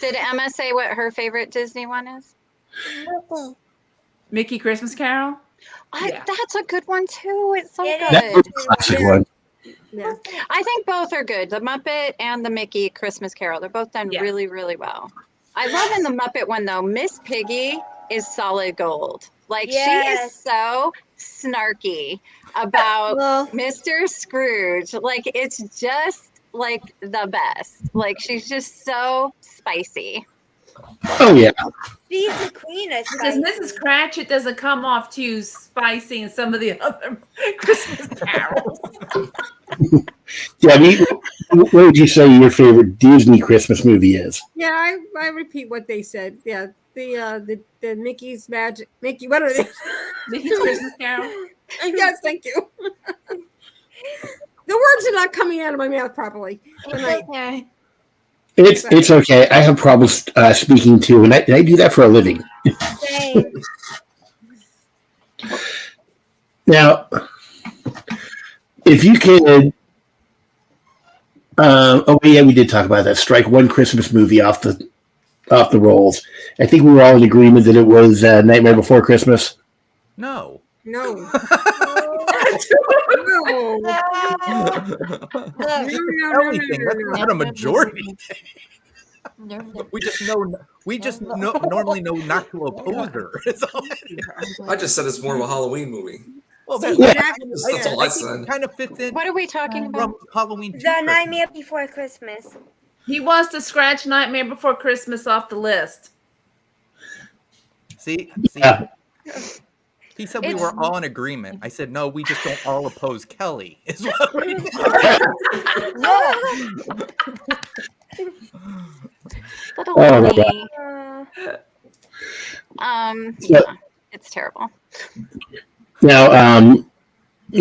did Emma say what her favorite Disney one is? Mickey Christmas Carol. Yeah. That's a good one too. It's so It good. is. That was a classic one. Yeah. I think both are good. The Muppet and the Mickey Christmas Carol. They're both done Yeah. really, really well. I love in the Muppet one though, Miss Piggy is solid gold. Like she is Yes. so snarky about Well, Mr. Scrooge. Like it's just like the best. Like she's just so spicy. Oh yeah. She's the queen of Because Mrs. Cratchit doesn't come off too spicy in some of the other Christmas carols. Yeah. What would you say your favorite Disney Christmas movie is? Yeah, I repeat what they said. Yeah, the Mickey's Magic Mickey. What are they? Mickey's Christmas Carol. Yes, thank you. The words are not coming out of my mouth properly. it's okay. It's okay. I have problems speaking too, and I do that for a living. Same. Now, if you could, yeah, we did talk about that. Strike one Christmas movie off the rolls. I think we were all in agreement that it was Nightmare Before Christmas. No. No. Look, Everything. That's not a majority. We just normally know not to oppose her. It's all it is. I just said it's more of a Halloween movie. Well, See, that's, That's all I think said. it kind of fits in What are we talking about? from Halloween. to The Christmas. Nightmare Before Christmas. He wants to scratch Nightmare Before Christmas off the list. See, Yeah. he said we It's- were all in agreement. I said no, we just don't all oppose Kelly. Is what we Little Oh, my Winnie. Yeah. Yeah, it's terrible. Now,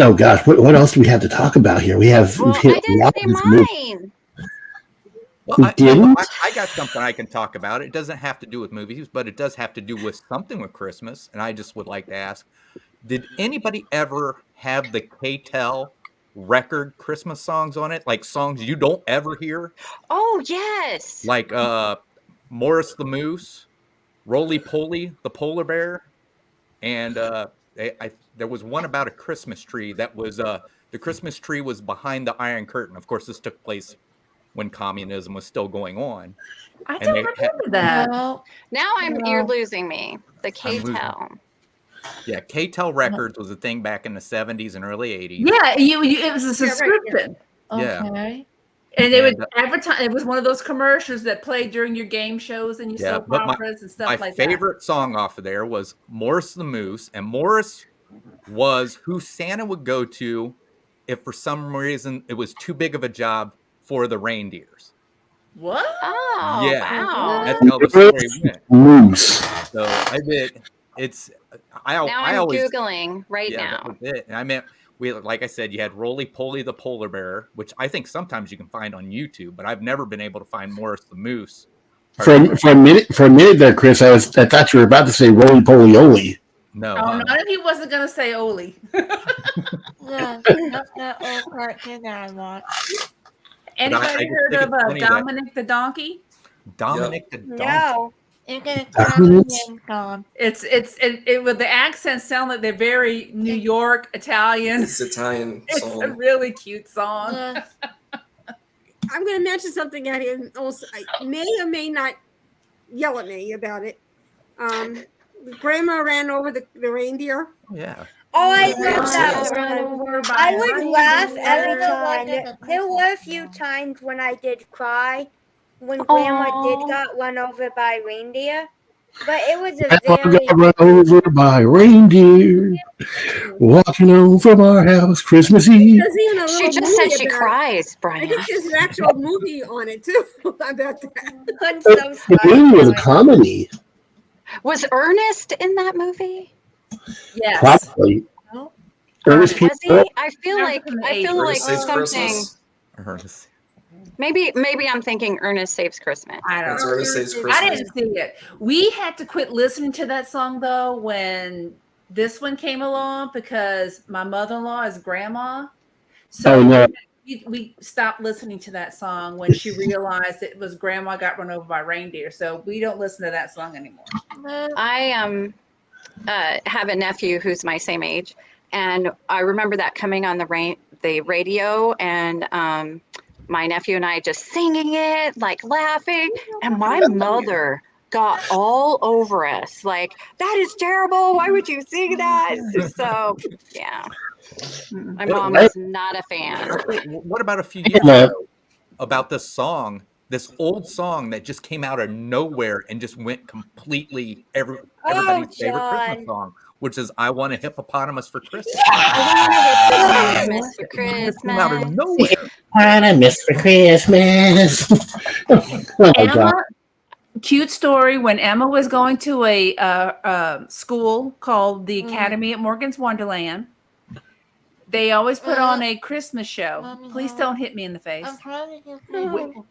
oh gosh, what else do we have to talk about here? We've Well, hit I a didn't lot say of this movie. mine. Well, I didn't? got something I can talk about. It doesn't have to do with movies, but it does have to do with something with Christmas. And I just would like to ask, did anybody ever have the K-Tel record Christmas songs on it? Like songs you don't ever hear? Oh yes. Like Morris the Moose, Roly Poly the Polar Bear, and there was one about a Christmas tree that was the Christmas tree was behind the Iron Curtain. Of course, this took place when communism was still going on. I And don't they remember that. No. Now you're losing me. The losing. K-Tel. Yeah, K-Tel Records was a thing back in the 70s and early 80s. Yeah, it was a Yeah, right, yeah. subscription. Yeah. Okay. And they would And, advertise. It was one of those commercials that played during your game shows and your Yeah, soap but operas and stuff My like favorite song off of there was Morris the Moose, and Morris was who Santa would go to if for some reason it was too big of a job for the reindeers. that. What? Oh Yeah. wow. That's how the story went. Moose. So I did. It's I Now I I'm always Googling right that now. was it. And I meant we like I said, you had Roly Poly the Polar Bear, which I think sometimes you can find on YouTube, but I've never been able to find Morris the Moose. For a minute there, Chris, I thought you were about to say Roly Poly Oly. No, Oh, no, he wasn't going to say Oli. Look, that's that old cartoon that I watched. Anybody I just heard think of it's funny that- Dominic the Donkey? Dominic the Donkey. No. You're gonna That's tell me nice. I'm gone. It with the accents sound like they're very New York Italian. It's Italian It's a song. really cute song. Look, I'm going to mention something out here. And also, I may or may not yell at me about it. Grandma ran over the reindeer. Oh, yeah. Oh, I Yeah. love that Yeah. one. I would laugh every Yeah. time. There were a few times when I did cry when Grandma did got run over by reindeer, but it was a I very got run over by reindeer walking home from our house Christmas Eve. There's even a She little just said movie she about it. cries, I Brian. think there's an actual movie on it too about that. I'm so The movie was a sorry. comedy, Was Ernest in that movie? Yes. probably. No. Ernest P. Was he? I feel Ernest like from the I feel 80s. like Ernest Saves something. Christmas. Maybe I'm thinking Ernest Saves Christmas. I don't That's know. Ernest Saves I Christmas. didn't see it. We had to quit listening to that song though when this one came along because my mother-in-law is grandma. So Oh, no. we stopped listening to that song when she realized it was grandma got run over by reindeer. So we don't listen to that song anymore. I have a nephew who's my same age, and I remember that coming on the radio, and my nephew and I just singing it, like laughing, and my mother got all over us, like, that is terrible. Why would you sing that? So yeah, my mom was not a fan. What about a few years ago about this song, this old song that just came out of nowhere and just went completely everybody's favorite Christmas song, which is "I Want a Hippopotamus for Christmas." I want a hippopotamus for It came out of Christmas. nowhere. Hippopotamus for Christmas. Oh my God. Emma, cute story. When Emma was going to a school called the Academy at Morgan's Wonderland, they always put on a Christmas show. Please don't hit me in the face. I'm trying to get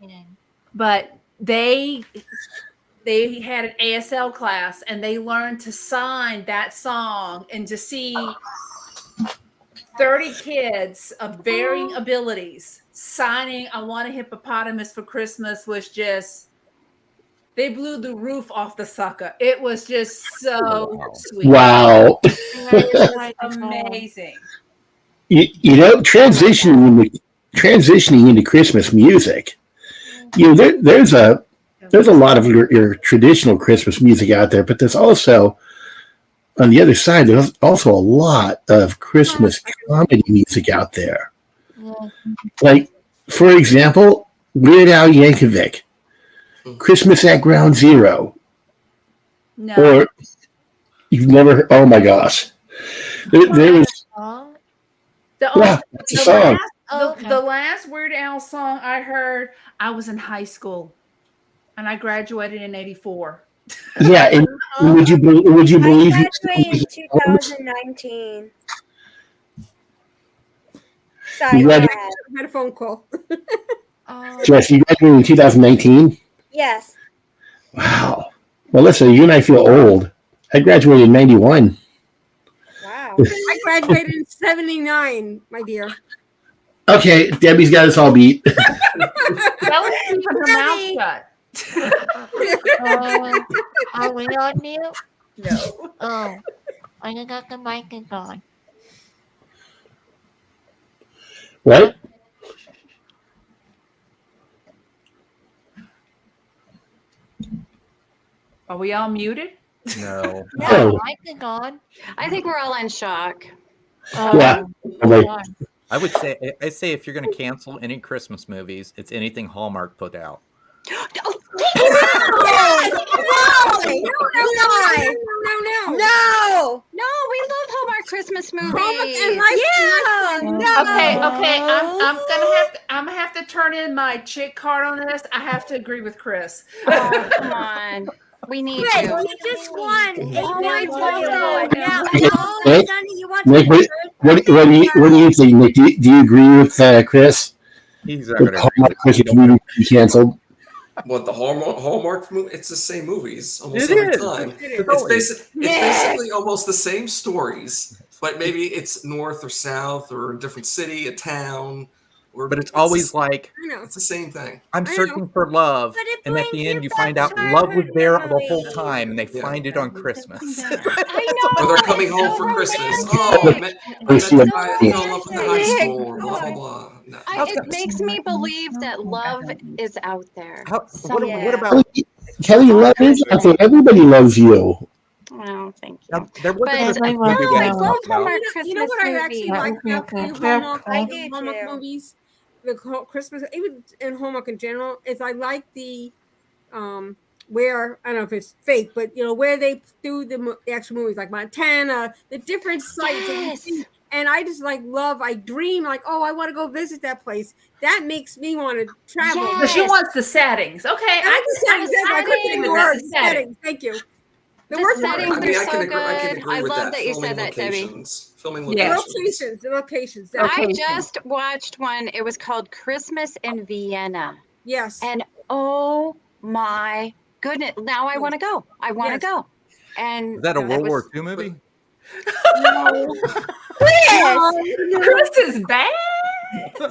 again. But they had an ASL class and they learned to sign that song, and to see 30 kids of varying abilities signing "I Want a Hippopotamus for Christmas" was just, they blew the roof off the sucker. It was just so sweet. Wow. It was amazing. You know, transitioning into Christmas music, you know, there's a lot of your traditional Christmas music out there, but there's also, on the other side, there's also a lot of Christmas comedy music out there. Like, for example, Weird Al Yankovic, Christmas at Ground Zero. No. Or you've never, oh my gosh. There was, that's a song. The last Weird Al song I heard, I was in high school and I graduated in 84. Yeah, and would you believe I graduated in 2019. Sorry, You go graduated- ahead. I had a phone call. Jess, you graduated in 2019? Yes. Wow. Melissa, you and I feel old. I graduated in 91. Wow. I graduated in 79, my dear. Okay, Debbie's got us all beat. That was keeping her mouth shut. Are we on mute? No. Oh, I got the mic on. What? Are we all muted? No. No, mic is on. I think we're all in shock. Yeah. Oh, I say if you're going to cancel any Christmas movies, it's anything Hallmark put out. No. No, we love Hallmark Christmas movies. Okay. I'm gonna have to turn in my chick card on this. I have to agree with Chris. Oh, come on. We need Chris, you. you just won 8 Oh, points I for the love award. Now, Nick, all of a sudden, you want Nick, to what do you think, Nick? Do you agree with Chris? He's not With going to. Hallmark Christmas movie be canceled? What, the Hallmark movie? It's the same movies almost It every is. time. It It's, always- it's basically almost the same stories, but maybe it's north or south or a different city, a town. But it's always like, I know. it's the same thing. I'm I know. searching for love, But it and at the brings end you you find back out to love was there the whole memories. time, and they Yeah. find it on Christmas. I know. Or they're coming home for Christmas. romantic. Oh, I met It's the so guy I fell in love with in high romantic. school, or blah, blah, blah. No. It makes me believe that love is out there. What somewhere. about Kelly, love is out there. Everybody loves you. Well, thank you. now, there was But a Christmas I no, movie love that I I love talked about. Hallmark You know Christmas what I actually movies. like Yeah, about the okay. Hallmark, I do Hallmark too. movies, the Christmas, even in Hallmark in general, is I like the where, I don't know if it's fake, but you know, where they do the actual movies, like Montana, the different sites that you Yes. see. And I just like love, I dream like, oh, I want to go visit that place. That makes me want to travel. Yes. But she wants the settings. Okay, I couldn't think of the word. settings. Settings. Thank you. The The word settings I mean, are I so can agree good. I with love that you Filming said that, Debbie. locations. Filming Yeah. locations. the locations. Okay. I just watched one. It was called Christmas in Vienna. Yes. And oh my goodness. Now I want to go. I want to Yes. go. And Is that a that World was- War II movie? No. Chris is bad. Yeah, but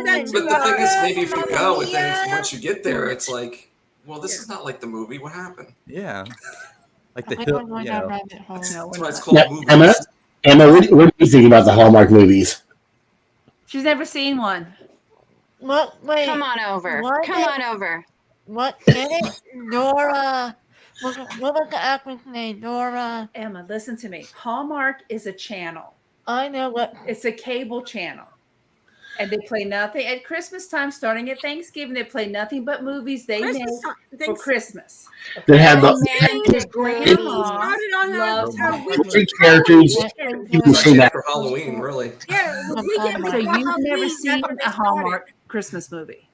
that's the thing is, maybe if you Mamma go and then Mia. once you get there, it's like, well, this is not like the movie. What happened? Yeah. Like the We're hill, not going you down know. rabbit hole. That's why it's called Now, movies. Emma, what do you think about the Hallmark movies? She's never seen one. What? Wait. Come on over. What? Come on over. What? Get it? Nora. What was the actress name? Nora. Emma, listen to me. Hallmark is a channel. I know what. It's a cable channel. And they play nothing at Christmas time, starting at Thanksgiving. They play nothing but movies they make Christmas time. for Christmas. They have the Romantic movies. Started on Love our Hallmark. three characters. You can see Especially that. after Halloween, really. Yeah, the weekend So before you've Halloween, never that's seen when they a started. Hallmark Christmas movie.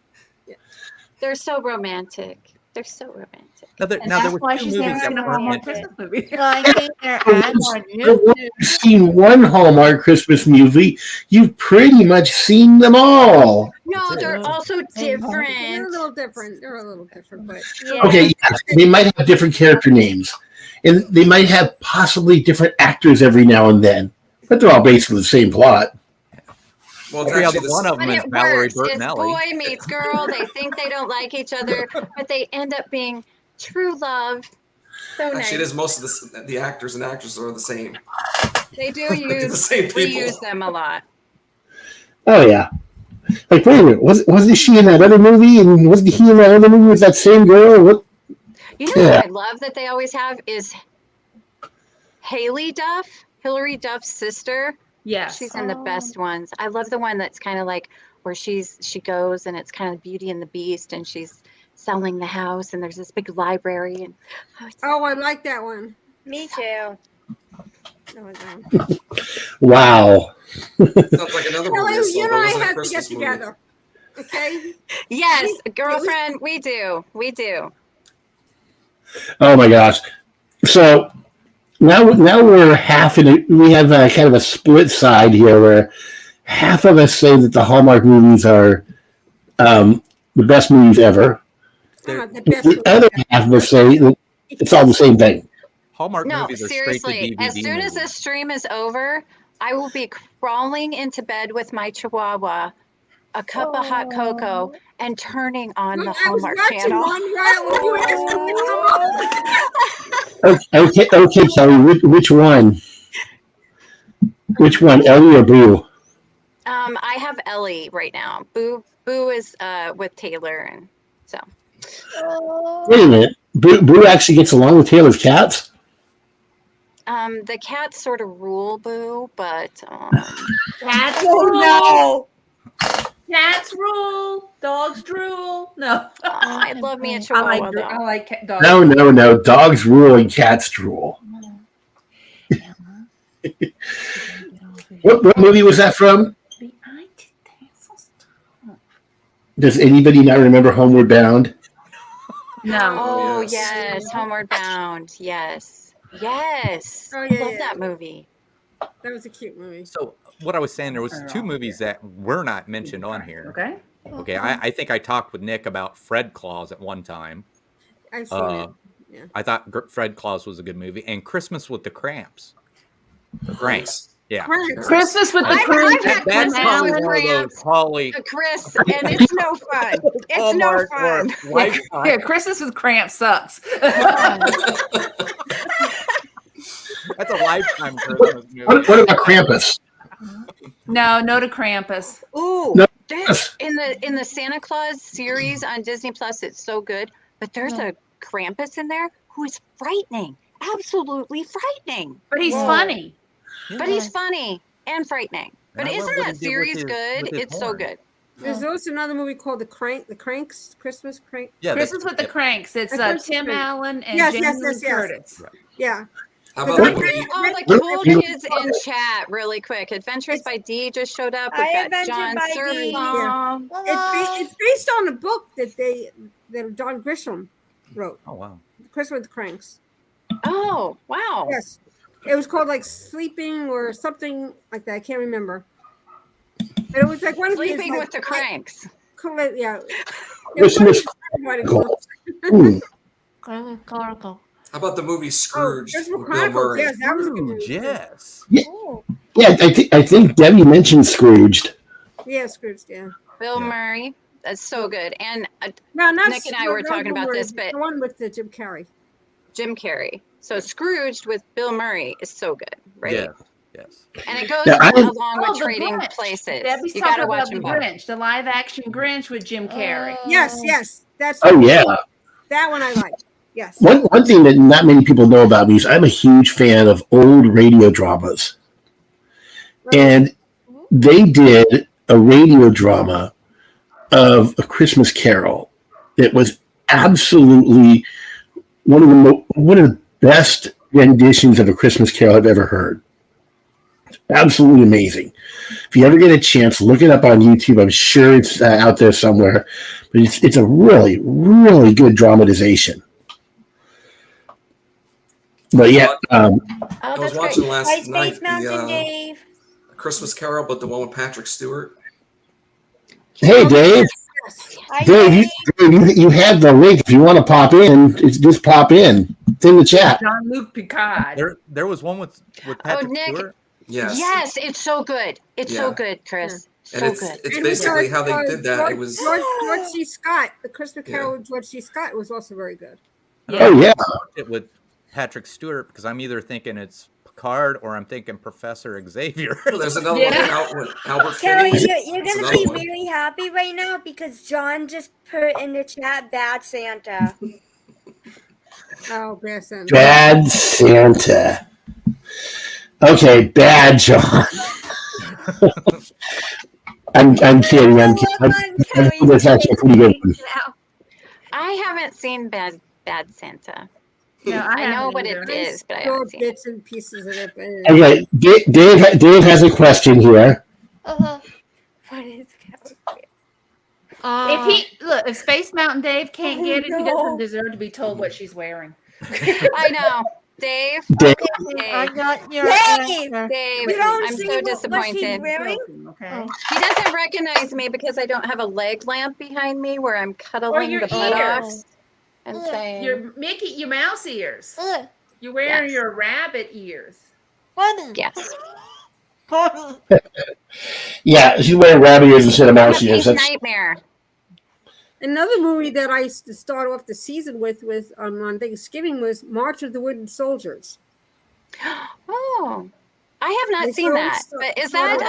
They're so romantic. They're so romantic. Now there, And now there that's were why two she's movies never that seen a weren't Hallmark mentioned. Christmas movie. I think they're ads on I've YouTube. seen one Hallmark Christmas movie. You've pretty much seen them all. No, That's it. they're also They're a different. little different. They're a little different, but Yeah. Okay, yes, they might have different character names, and they might have possibly different actors every now and then, but they're all basically the same plot. Well, it's Every other actually one of But them is it Valerie works. It's Bertinelli. boy meets girl. They think they don't like each other, but they end up being true love. So nice. Actually, it is most of the actors and actresses are the same. They do The use same people. reuse them a lot. Oh yeah, like wait a minute, wasn't she in that other movie, and wasn't he in that other movie with that same girl? What? You know Yeah. what I love that they always have is Haley Duff, Hillary Duff's sister. Yes. She's in the best ones. I love the one that's kind of like where she goes and it's kind of Beauty and the Beast and she's selling the house and there's this big library and oh, I like that one. Me too. That was, um, Wow. Sounds like another movie. Kelly, I saw, you and but it I wasn't a have to Christmas get movie. together. Okay? yes, girlfriend, we do. Oh my gosh. So now we're half in it. We have a kind of a split side here where half of us say that the Hallmark movies are the best movies ever. Not the best The other half of us say that it's all the same thing. Hallmark No, movies are straight to seriously. DVD As soon as movies. this stream is over, I will be crawling into bed with my chihuahua, a cup of hot cocoa, and turning on the I was Hallmark watching channel. one when you asked me to come on. Okay, Kelly, which one? Which one, Ellie or Boo? I have Ellie right now. Boo is with Taylor, and so Wait a minute. Boo actually gets along with Taylor's cats? the cats sort of rule Boo, but Cats Oh rule. no! Cats rule. Dogs drool. No. I love me a I chihuahua like though. dogs. No. Dogs rule and cats drool. What movie was that from? Does anybody not remember Homeward Bound? No. Oh Yes. yes, Homeward Bound. Yes. Oh, yeah, Love yeah. that movie. That was a cute movie. So what I was saying, there was two movies that were not mentioned on here. Okay. Okay, I think I talked with Nick about Fred Claus at one time. I've seen it. Yeah. I thought Fred Claus was a good movie, and Christmas with the Cramps. The Cranks. Yeah. Cranks. Christmas with the I've Cramps. had That's Christmas probably with one of those Cramps. Holly Chris, and it's no fun. It's no Hallmark fun. or Lifetime. Yeah, Christmas with Cramps sucks. That's a Lifetime Christmas movie. What about Krampus? No to Krampus. Ooh, No. there's in the Santa Claus series on Disney Plus, it's so good. But there's a Krampus in there who is frightening, absolutely frightening. But he's funny. But he's funny and frightening. And But I love isn't what he that did with series his- good? with his It's so horn. good. There's also another movie called The Cranks, Christmas Crank. Yeah, Christmas with the Cranks. It's That's Tim Christmas. Allen and Yes, Jamie yes, Lee yes, yes. Curtis. Yeah. How about the Look movie? at all the What- cool kids in chat really quick. Adventures by D just showed up. We've Hi, got Adventure John by D. Serpong. It's based on a book that Don Grisham wrote. Oh wow. Christmas with the Cranks. Oh, wow. Yes. It was called like Sleeping or something like that. I can't remember. But it was like one of his, Sleeping like, with the Cranks. Yeah. Christmas. It was Hmm. Crank Cargo. How about the movie Oh, Scrooge Christmas with Bill Chronicles. Murray? Yes, that was a good Ooh, movie. yes. Ooh. Yeah, I think Debbie mentioned Scrooged. Yeah, Scrooge. Yeah. Bill Yeah. Murray. That's so good. And No, not Nick and I were talking about this, but the one with the Jim Carrey. Jim Carrey. So Scrooged with Bill Murray is so good, right? Yes. Yes. And it goes Yeah, I- along Oh, with the Trading Grinch. Places. Debbie's You talking gotta watch about the them both. Grinch, the live action Grinch with Jim Carrey. Yes, yes, that's Oh yeah. that one I like. Yes. One thing that not many people know about me is I'm a huge fan of old radio dramas. And they did a radio drama of A Christmas Carol. It was absolutely one of the best renditions of A Christmas Carol I've ever heard. Absolutely amazing. If you ever get a chance, look it up on YouTube. I'm sure it's out there somewhere. But it's a really, really good dramatization. But yeah, Oh, I was that's great. watching Hi, last night Space Mountain the Dave. Christmas Carol, but the one with Patrick Stewart. hey Dave, Yes. Hi, Dave, you have the link. If you want to pop in, just pop in. It's in the chat. Jean-Luc Picard. There was one with Patrick Nick. Stewart. Yes. Yes, it's so good. It's so Yeah. good, Chris. And So it's good. it's And basically we how they got, did that. George, It was George C. Scott. The Christmas Carol Yeah. with George C. Scott was also very good. Oh yeah, It with Patrick Stewart because I'm either thinking it's Picard or I'm thinking Professor Xavier. there's another Yeah. one out with Albert Kelly, Finney. you're That's gonna another be one. really happy right now because John just put in the chat "Bad Santa." Oh, Bear Santa. bad Santa. Okay, bad John. I'm kidding. I'm kidding. I think that's actually a pretty good one. I haven't seen Bad Santa. No, I know haven't what either. it is, but I Little haven't seen it. bits and pieces of it. But Okay, Dave has a question here. Uh-huh. What is If Space Mountain Dave can't get it, he No. doesn't deserve to be told what she's wearing. I know. Dave. Dave, I got your Dave! answer. Dave, You don't I'm see so what disappointed. she's wearing? Okay. He doesn't recognize me because I don't have a leg lamp behind me where I'm cuddling your the ears. buttocks and Yeah. saying, Your mouse ears. Ugh. You're wearing Yes. your rabbit ears. Funny. yes. Funny. yeah, she's wearing rabbit ears instead of mouse ears. Puppy's That's, nightmare. another movie that I used to start off the season with on Thanksgiving was March of the Wooden Soldiers. Oh, I have not They seen showed that. some- But is some- that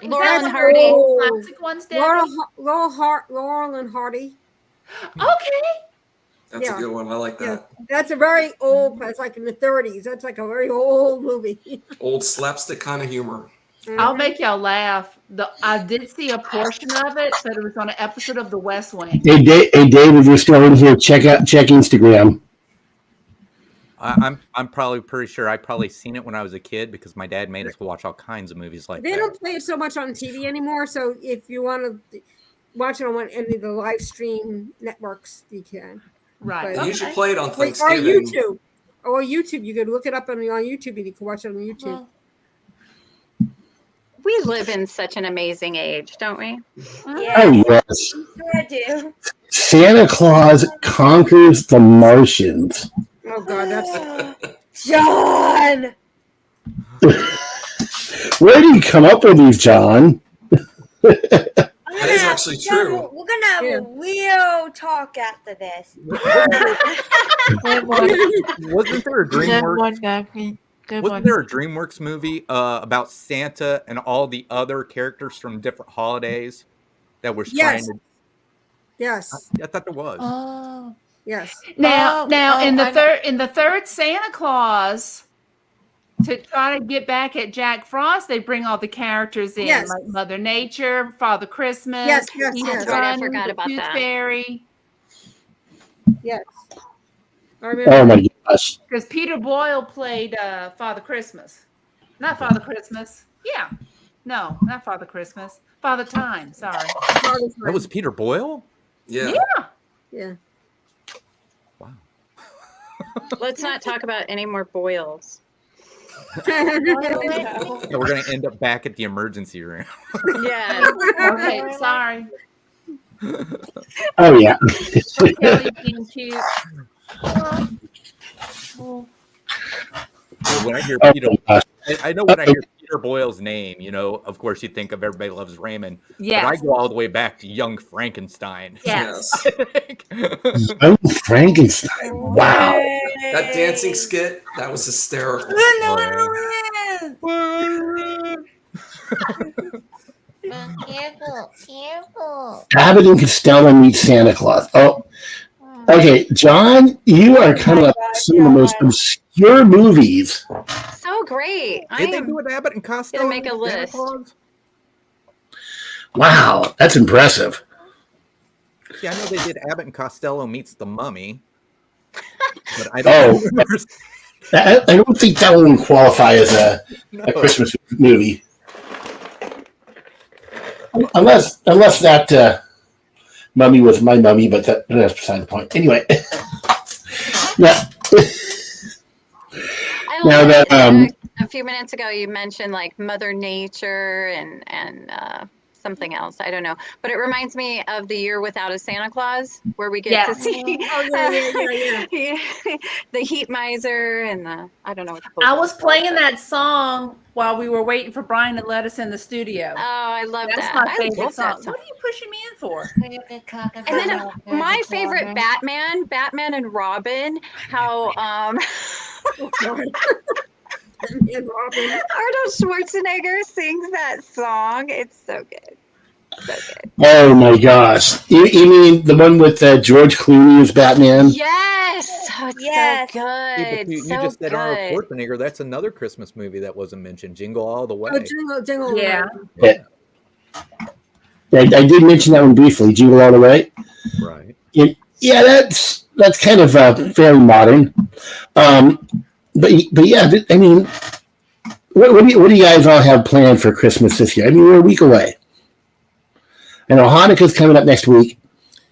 Is Laurel that and the Hardy? old classic ones, Debbie? Laurel and Hardy. Okay. That's Yeah. a good one. I like Yeah, that. that's a very old. It's like in the 30s. That's like a very old movie. Old slapstick kind of humor. I'll make y'all laugh. I did see a portion of it, but it was on an episode of The West Wing. hey, Dave, if you're still in here, check Instagram. I'm probably pretty sure I probably seen it when I was a kid because my dad made us watch all kinds of movies like They that. don't play it so much on TV anymore. So if you want to watch it on any of the live stream networks, you can. Right. They usually play it on Or Thanksgiving. YouTube. Or YouTube. You could look it up on YouTube and you can watch it on YouTube. Well, We live in such an amazing age, don't we? Yeah, Oh yes, sure do. Santa Claus conquers the Martians. Oh God, that's John. Where do you come up with these, John? That is actually true. We're gonna have Yeah. a real talk after this. Wasn't there a good DreamWorks? one, Daphne. Good one. Wasn't there a DreamWorks movie about Santa and all the other characters from different holidays that were trying Yes. to? yes, I thought there was. Oh. yes. Now, Oh, in I the third Santa Claus, to try to get back at Jack Frost, they bring all the characters in, Yes. like Mother Nature, Father Christmas, Yes, yes, Easter yes. Right, I Bunny, forgot the about Tooth that. Fairy, Yes. I remember. Oh my gosh! because Peter Boyle played Father Christmas, not Father Christmas. Yeah, no, not Father Christmas. Father Time. Sorry. That was Peter Boyle. Yeah. Yeah. Wow. Let's not talk about any more boils. Yeah, we're gonna end up back at the emergency room. Yeah. Okay, sorry. Oh yeah. Kelly being cute. When I hear Oh, Peter, gosh. I know when I hear Peter Boyle's name, of course you think of Everybody Loves Raymond. But I Yes. go all the way back to Young Frankenstein. Yes. Young Frankenstein. Wow. That dancing skit, that was hysterical. Careful, careful. Abbott and Costello meet Santa Claus. Oh, okay. John, you are coming up with some of the most obscure movies. So great. I Did they am do an Abbott and Costello? gonna make a Santa list. Claus? Wow, that's impressive. Yeah, I know they did Abbott and Costello meets the Mummy. But I Oh. don't remember. I don't think that one would qualify as a No. Christmas movie. Unless that mummy was my mummy, but that's beside the point. Anyway. Yeah. I Now love that, it. A few minutes ago, you mentioned like Mother Nature and something else. I don't know, but it reminds me of The Year Without a Santa Claus, where we get to Yes. see Yeah. the heat miser and the I don't know what the I was playing that song while we were waiting for Brian to let us in the studio. Oh, I love That's that. my I favorite love that song. What are you pushing me in for? And then my favorite Batman and Robin, how And Robin. Arnold Schwarzenegger sings that song. It's so good. So good. Oh my gosh. You mean the one with George Clooney as Batman? Yes. Oh, it's Yes. so Yeah, good. but you so just said good. Arnold Schwarzenegger. That's another Christmas movie that wasn't mentioned. Jingle All the Way. Oh, jingle, jingle. Yeah. I did mention that one briefly, Jingle All the Way. Right. Yeah, that's kind of fairly modern. But yeah, I mean, what do you guys all have planned for Christmas this year? I mean, we're a week away. I know Hanukkah's coming up next week.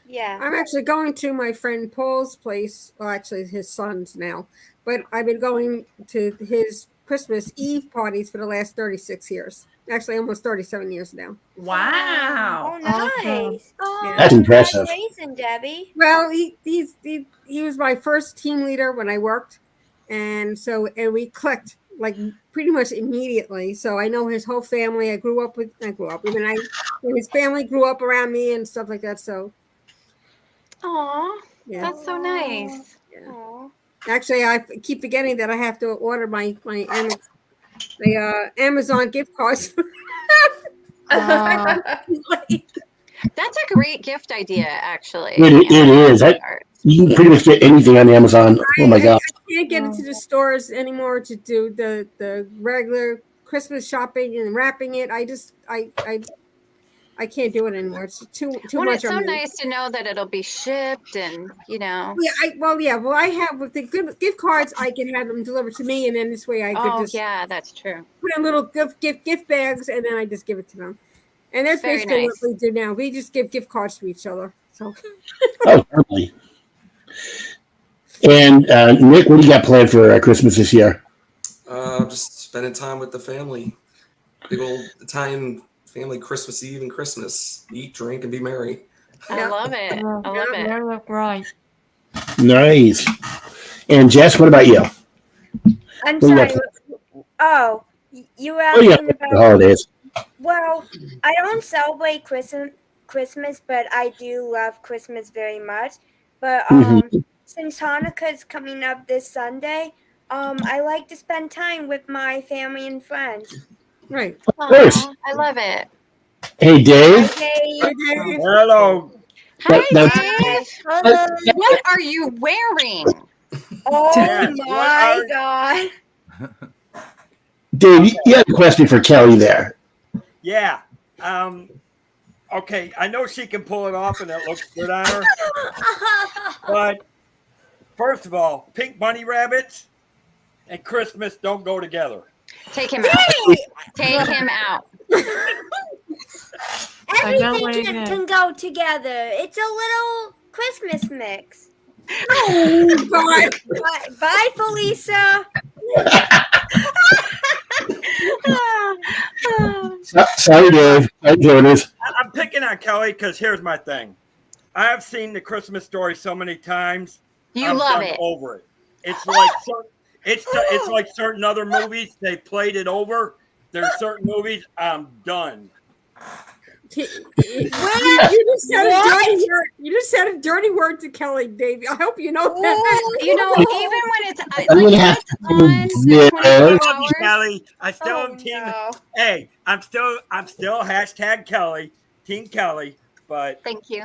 Yeah. I'm actually going to my friend Paul's place. Well, actually, his son's now. But I've been going to his Christmas Eve parties for the last 36 years. Actually, almost 37 years now. Wow. Oh, nice. Oh, That's impressive. Congratulations, Debbie. Well, he was my first team leader when I worked. And we clicked like pretty much immediately. So I know his whole family. I grew up. And his family grew up around me and stuff like that. So Aw, yeah. that's so nice. Aw. Actually, I keep forgetting that I have to order my Amazon gift cards. That's a great gift idea, actually. It is. You can pretty much get anything on Amazon. Oh my gosh. I can't get into the stores anymore to do the regular Christmas shopping and wrapping it. I can't do it anymore. It's too Well, much. it's so on me. nice to know that it'll be shipped and, Yeah, I have with the gift cards. I can have them delivered to me, and then this way I could Oh, just yeah, that's true. put in little gift bags, and then I just give it to them. And that's Very basically nice. what we do now. We just give gift cards to each other. So Oh, totally. And Nick, what do you got planned for Christmas this year? Just spending time with the family. Big old Italian family Christmas Eve and Christmas. Eat, drink, and be merry. I love it. I love it. You look right. Nice. And Jess, what about you? I'm What do you sorry. got? Oh, you were What do you asking got for the about. holidays? Well, I don't celebrate Christmas, but I do love Christmas very much. But since Hanukkah is coming up this Sunday, I like to spend time with my family and friends. right. course. Aw, I love it. Hey, Dave. Okay. Hello. Hi, Now- Dave. Hello. What are you wearing? Oh Yeah, what my are- God. Dave, you have a question for Kelly there. Yeah. Okay. I know she can pull it off, and it looks good on her. But first of all, pink bunny rabbits and Christmas don't go together. Take him out. Take him out. I know what Everything you can go together. It's a little Christmas mix. Bye. Bye, Felisa. Sorry, Dave. Sorry, Jonas. I'm picking on Kelly because here's my thing. I have seen the Christmas Story so many times. You I'm love done it. over it. It's like it's like certain other movies. They played it over. There's certain movies. I'm done. You just said a dirty word. You just said a dirty word to Kelly, Davey. I hope you know that. You know, even when it's I'm gonna have it's to- on yeah. 24 I love you, hours. Kelly. I still Oh, am team. no. Hey, I'm still hashtag Kelly, Team Kelly. But Thank you.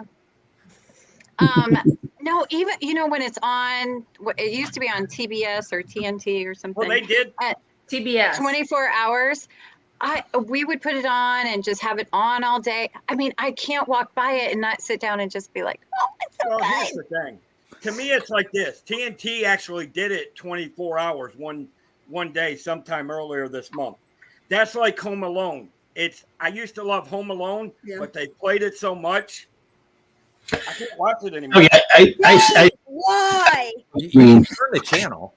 No, even when it's on, it used to be on TBS or TNT or something. well, they did. TBS. 24 hours. We would put it on and just have it on all day. I mean, I can't walk by it and not sit down and just be like, oh, it's so Well, here's good. the thing. To me, it's like this. TNT actually did it 24 hours one day sometime earlier this month. That's like Home Alone. I used to love Home Alone, Yeah. but they played it so much, I can't watch it anymore. Okay, I Why? You can turn the channel.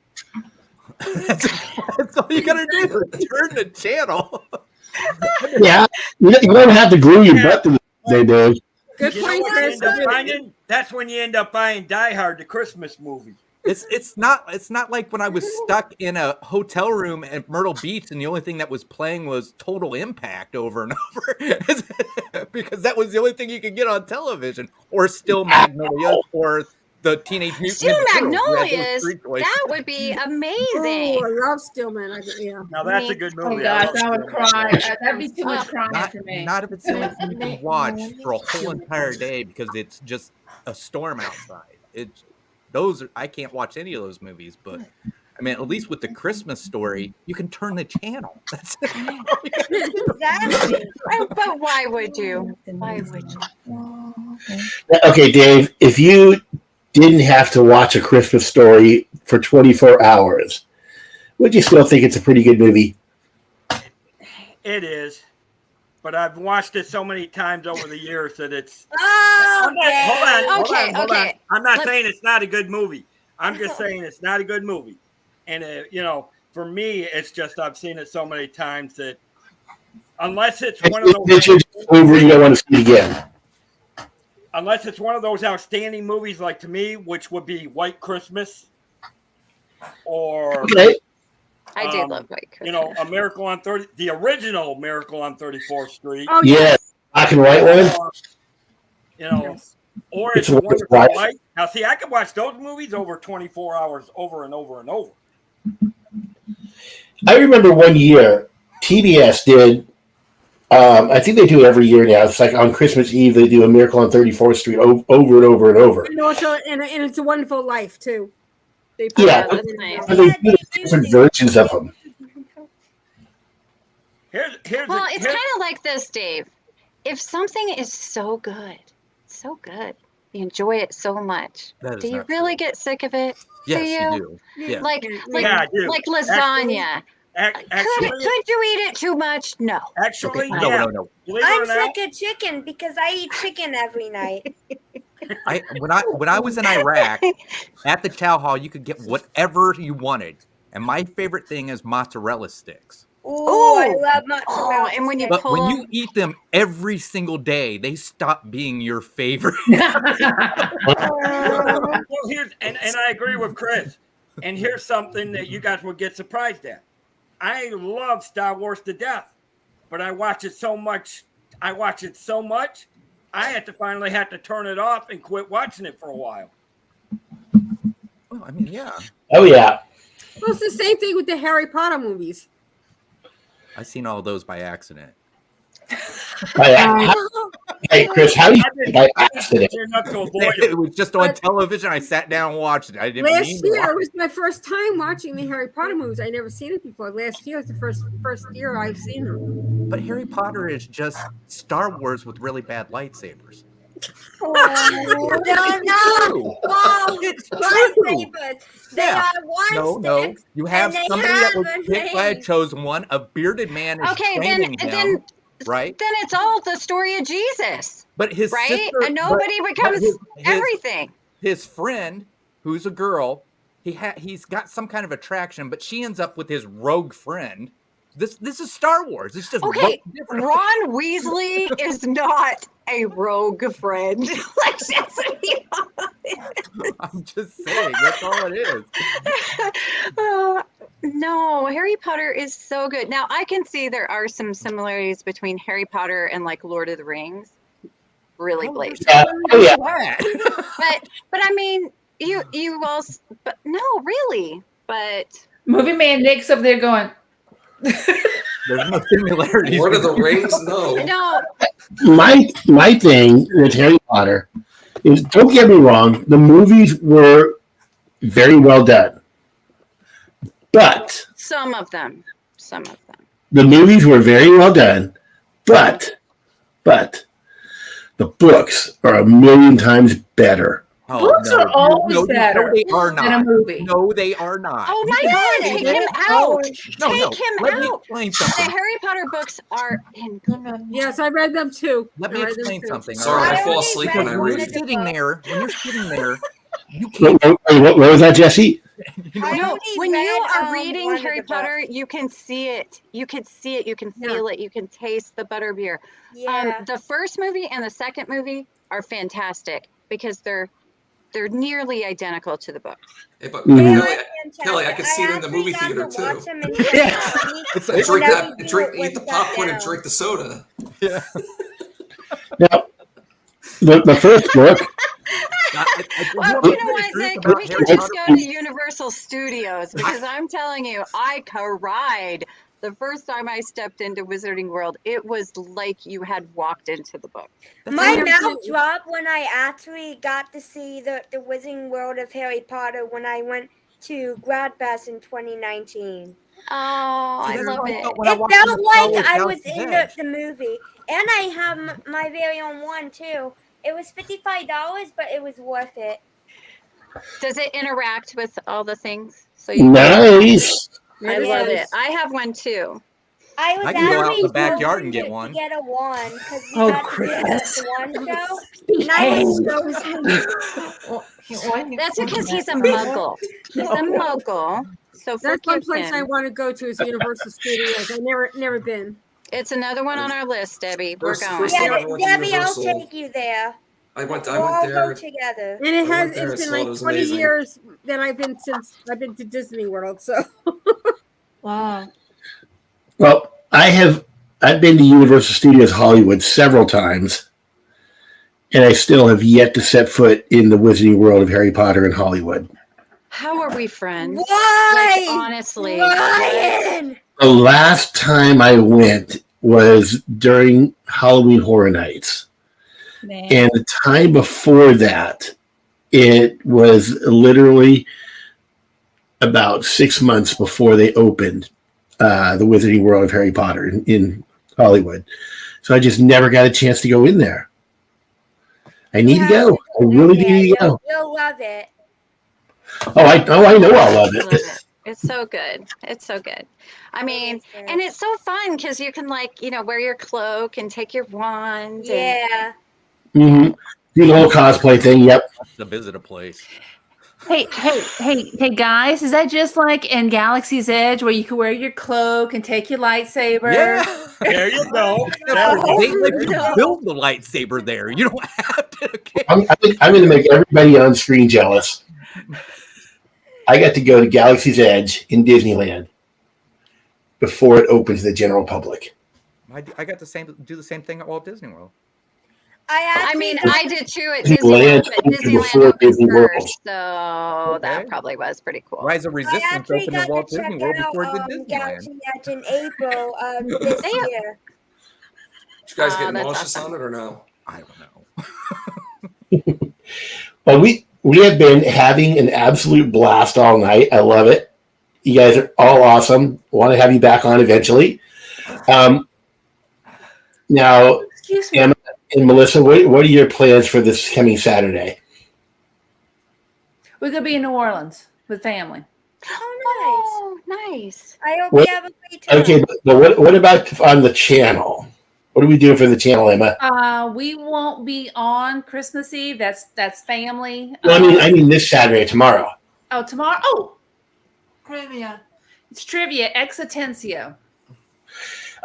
That's all you gotta do. Turn the channel. yeah, you don't have to glue your butt to they do. Good You know point, what you Chris. end up finding? That's when you end up buying Die Hard, the Christmas movie. It's not like when I was stuck in a hotel room at Myrtle Beach and the only thing that was playing was Total Impact over and over because that was the only thing you could get on television, or Still Magnolias, or the Teenage Mutant Still Ninja Turtles. You had those Magnolias. three choices. That would be amazing. Oh, I love Stillman. Yeah. Now that's a good Oh movie. gosh, love I would Stillman. cry. That'd be too much crying for me. Not if it's the only thing you can watch for a whole entire day because it's just a storm outside. I can't watch any of those movies, but I mean, at least with the Christmas Story, you can turn the channel. That's Exactly. But why would you? Why would you? Okay, Dave, if you didn't have to watch A Christmas Story for 24 hours, would you still think it's a pretty good movie? It is, but I've watched it so many times over the years that it's. Oh, Hold Okay, on. okay. I'm not Let's- saying it's not a good movie. I'm just saying it's not a good movie. And, for me, it's just I've seen it so many times that unless it's one of It's those, just over, you don't want to see it again. unless it's one of those outstanding movies like to me, which would be White Christmas or, Okay. I do love White Christmas. A Miracle on the original Miracle on 34th Street. Oh, Yeah, black and white one. Or It's It's a a Wonderful Wonderful Life. Now, see, I could watch those movies over 24 hours over and over and over. I remember one year TBS did. I think they do it every year now. It's like on Christmas Eve they do A Miracle on 34th Street over and over and over. And also, and It's a Wonderful Life too. They Yeah, that's nice. but they do different versions of them. Here's Well, it's kind of like this, Dave. If something is so good, you enjoy it so much, That is do you not really get sick of it? yes, do you do. Yeah. Like Yeah, I do. like lasagna. actually, Could you eat it too much? No. actually, No, yeah. no. Believe it I'm or not, sick of chicken because I eat chicken every night. When I was in Iraq at the chow hall, you could get whatever you wanted, and my favorite thing is mozzarella sticks. Ooh, I Ooh. love mozzarella. Oh, and when you But pull when them, you eat them every single day, they stop being your favorite. well, here's and I agree with Chris. And here's something that you guys will get surprised at. I love Star Wars to death, but I watch it so much. I had to finally turn it off and quit watching it for a while. Well, I mean, yeah, Oh yeah. Well, it's the same thing with the Harry Potter movies. I seen all those by accident. Hey Chris, how do you think by accident? Enough to avoid It it. was just on television. I sat down and watched it. I didn't Last mean to year watch was my first time watching the Harry Potter movies. I never seen it before. Last year was the first year I've seen them. But Harry Potter is just Star Wars with really bad lightsabers. No, no. Oh, It's lightsabers. They Yeah. are one No. stick. You have and they somebody that was have a picked by a name. chosen one. A bearded man is okay, training him, then right? then it's all the story of Jesus, But his right? sister, And nobody but becomes his everything. his friend, who's a girl, he's got some kind of attraction, but she ends up with his rogue friend. This is Star Wars. It's just Okay, different. Ron Weasley is not a rogue friend. Let's just be honest. I'm just saying. That's all it is. No, Harry Potter is so good. Now I can see there are some similarities between Harry Potter and like Lord of the Rings. Really blatant. Oh, yeah. But I mean, you also, but no, really. But Movie man Nick's up there going. There's no similarities. Lord of the Rings? No. no, My thing with Harry Potter is, don't get me wrong, the movies were very well done, but some of them. the movies were very well done, but the books are a million times better. Oh, Books are always better No, they are than a not. movie. No, they are not. Oh my You God! can Take say him that. out. No, Take him Let me out. explain The something. Harry Potter books are in. Yes, I read them too. Let I me read them explain too. something. all Sorry, right? I fall only asleep read when I When read. you're one sitting there, you What, can't. what was that, Jesse? You know, I No, only when you read, are reading one of Harry the books. Potter, you can see it. You can see it. You can feel it. You can taste the butterbeer. Yeah. The first movie and the second movie are fantastic because they're nearly identical to the book. Hey, but Mhm. They are Kelly, fantastic. Kelly, I could see it in the actually movie got theater to watch too. them in Yeah. 2020 it's And like, drink when that, and drink, eat the everything was popcorn shut and drink the soda. yeah. Now, the first book, Well, you know what, Nick? We can just go to Universal Studios because I'm telling you, I cried the first time I stepped into Wizarding World. It was like you had walked into the book. My That's mouth amazing. dropped when I actually got to see the Wizarding World of Harry Potter when I went to Grad Pass in 2019. Oh, I that's love what I it. felt when I It walked in felt the Star like Wars I was Galaxy's in Edge. the movie. And I have my very own one too. It was $55, but it was worth it. Does it interact with all the things? So nice. I It love is. it. I have one too. I was I can go out in actually the backyard and chosen get to one. get a wand because we Oh, got to see Chris. the one show, and I was chosen. That's because he's a muggle. He's a muggle. So That's one forgive place I him. want to go to is Universal Studios. I've never been. It's another one on our list, Debbie. We're First- going. first Yeah, time I went to Debbie, I'll Universal. take you there. I went We'll all go there. together. And it I has went there, it's I been saw it, like it was 20 amazing. years that I've been to Disney World. So Wow. Well, I've been to Universal Studios Hollywood several times, and I still have yet to set foot in the Wizarding World of Harry Potter in Hollywood. How are we friends? Why? Like, honestly. Ryan! The last time I went was during Halloween Horror Nights. Man. And the time before that, it was literally about 6 months before they opened the Wizarding World of Harry Potter in Hollywood. So I just never got a chance to go in there. I need to go. I really need to go. You'll love it. Oh, I know I'll love Love it. it. It's so good. It's so good. I mean, is good. and it's so fun because you can wear your cloak and take your wand. Yeah. Mm-hmm. Do the whole cosplay thing. Yep. To visit a place. Hey, guys! Is that just like in Galaxy's Edge, where you can wear your cloak and take your lightsaber? Yeah. There you go. They let you build the lightsaber there. You don't have to. Okay. I'm going to make everybody on screen jealous. I got to go to Galaxy's Edge in Disneyland before it opened to the general public. I got do the same thing at Walt Disney World. I mean, I did too at Disneyland Disneyland, but opened Disneyland before opened Disney World. first, so that Okay. probably was pretty cool. Rise of I Resistance actually opened got at Walt to check Disney World out before it did Disneyland. Galaxy Edge in April this Damn. year. Did you guys get that's nauseous awesome. on it or no? I don't know. Well, we have been having an absolute blast all night. I love it. You guys are all awesome. Want to have you back on eventually. Now, Excuse me. Emma and Melissa, what are your plans for this coming Saturday? We're gonna be in New Orleans with family. Oh, Oh, nice. nice. I hope What- you have a great time. Okay, but what about on the channel? What are we doing for the channel, Emma? We won't be on Christmas Eve. That's family. Well, I mean this Saturday, tomorrow. Oh, tomorrow. Oh, Trivia. it's trivia ex Atencio.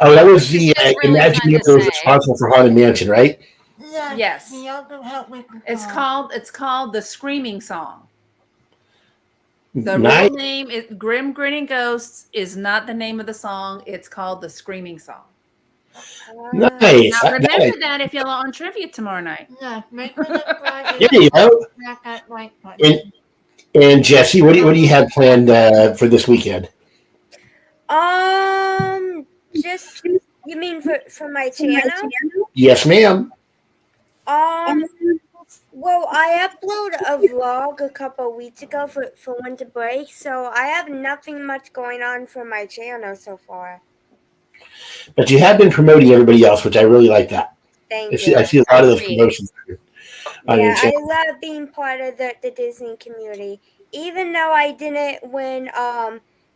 Oh, that was the It's really fun Imagineer to that was say. responsible for Haunted Mansion, right? Yeah. Yes. Can y'all can help me? It's called The Screaming Song. The Nice. real name is Grim Grinning Ghosts is not the name of the song. It's called The Screaming Song. Nice. Now remember that if y'all are on trivia tomorrow night. Yeah, make it There you go. And Jesse, what do you have planned for this weekend? Just you mean for my channel? Yes, ma'am. Well, I uploaded a vlog a couple weeks ago for winter break, so I have nothing much going on for my channel so far. But you have been promoting everybody else, which I really like that. Thank you. I see a lot of those promotions on your Yeah, I channel. love being part of the Disney community. Even though I didn't win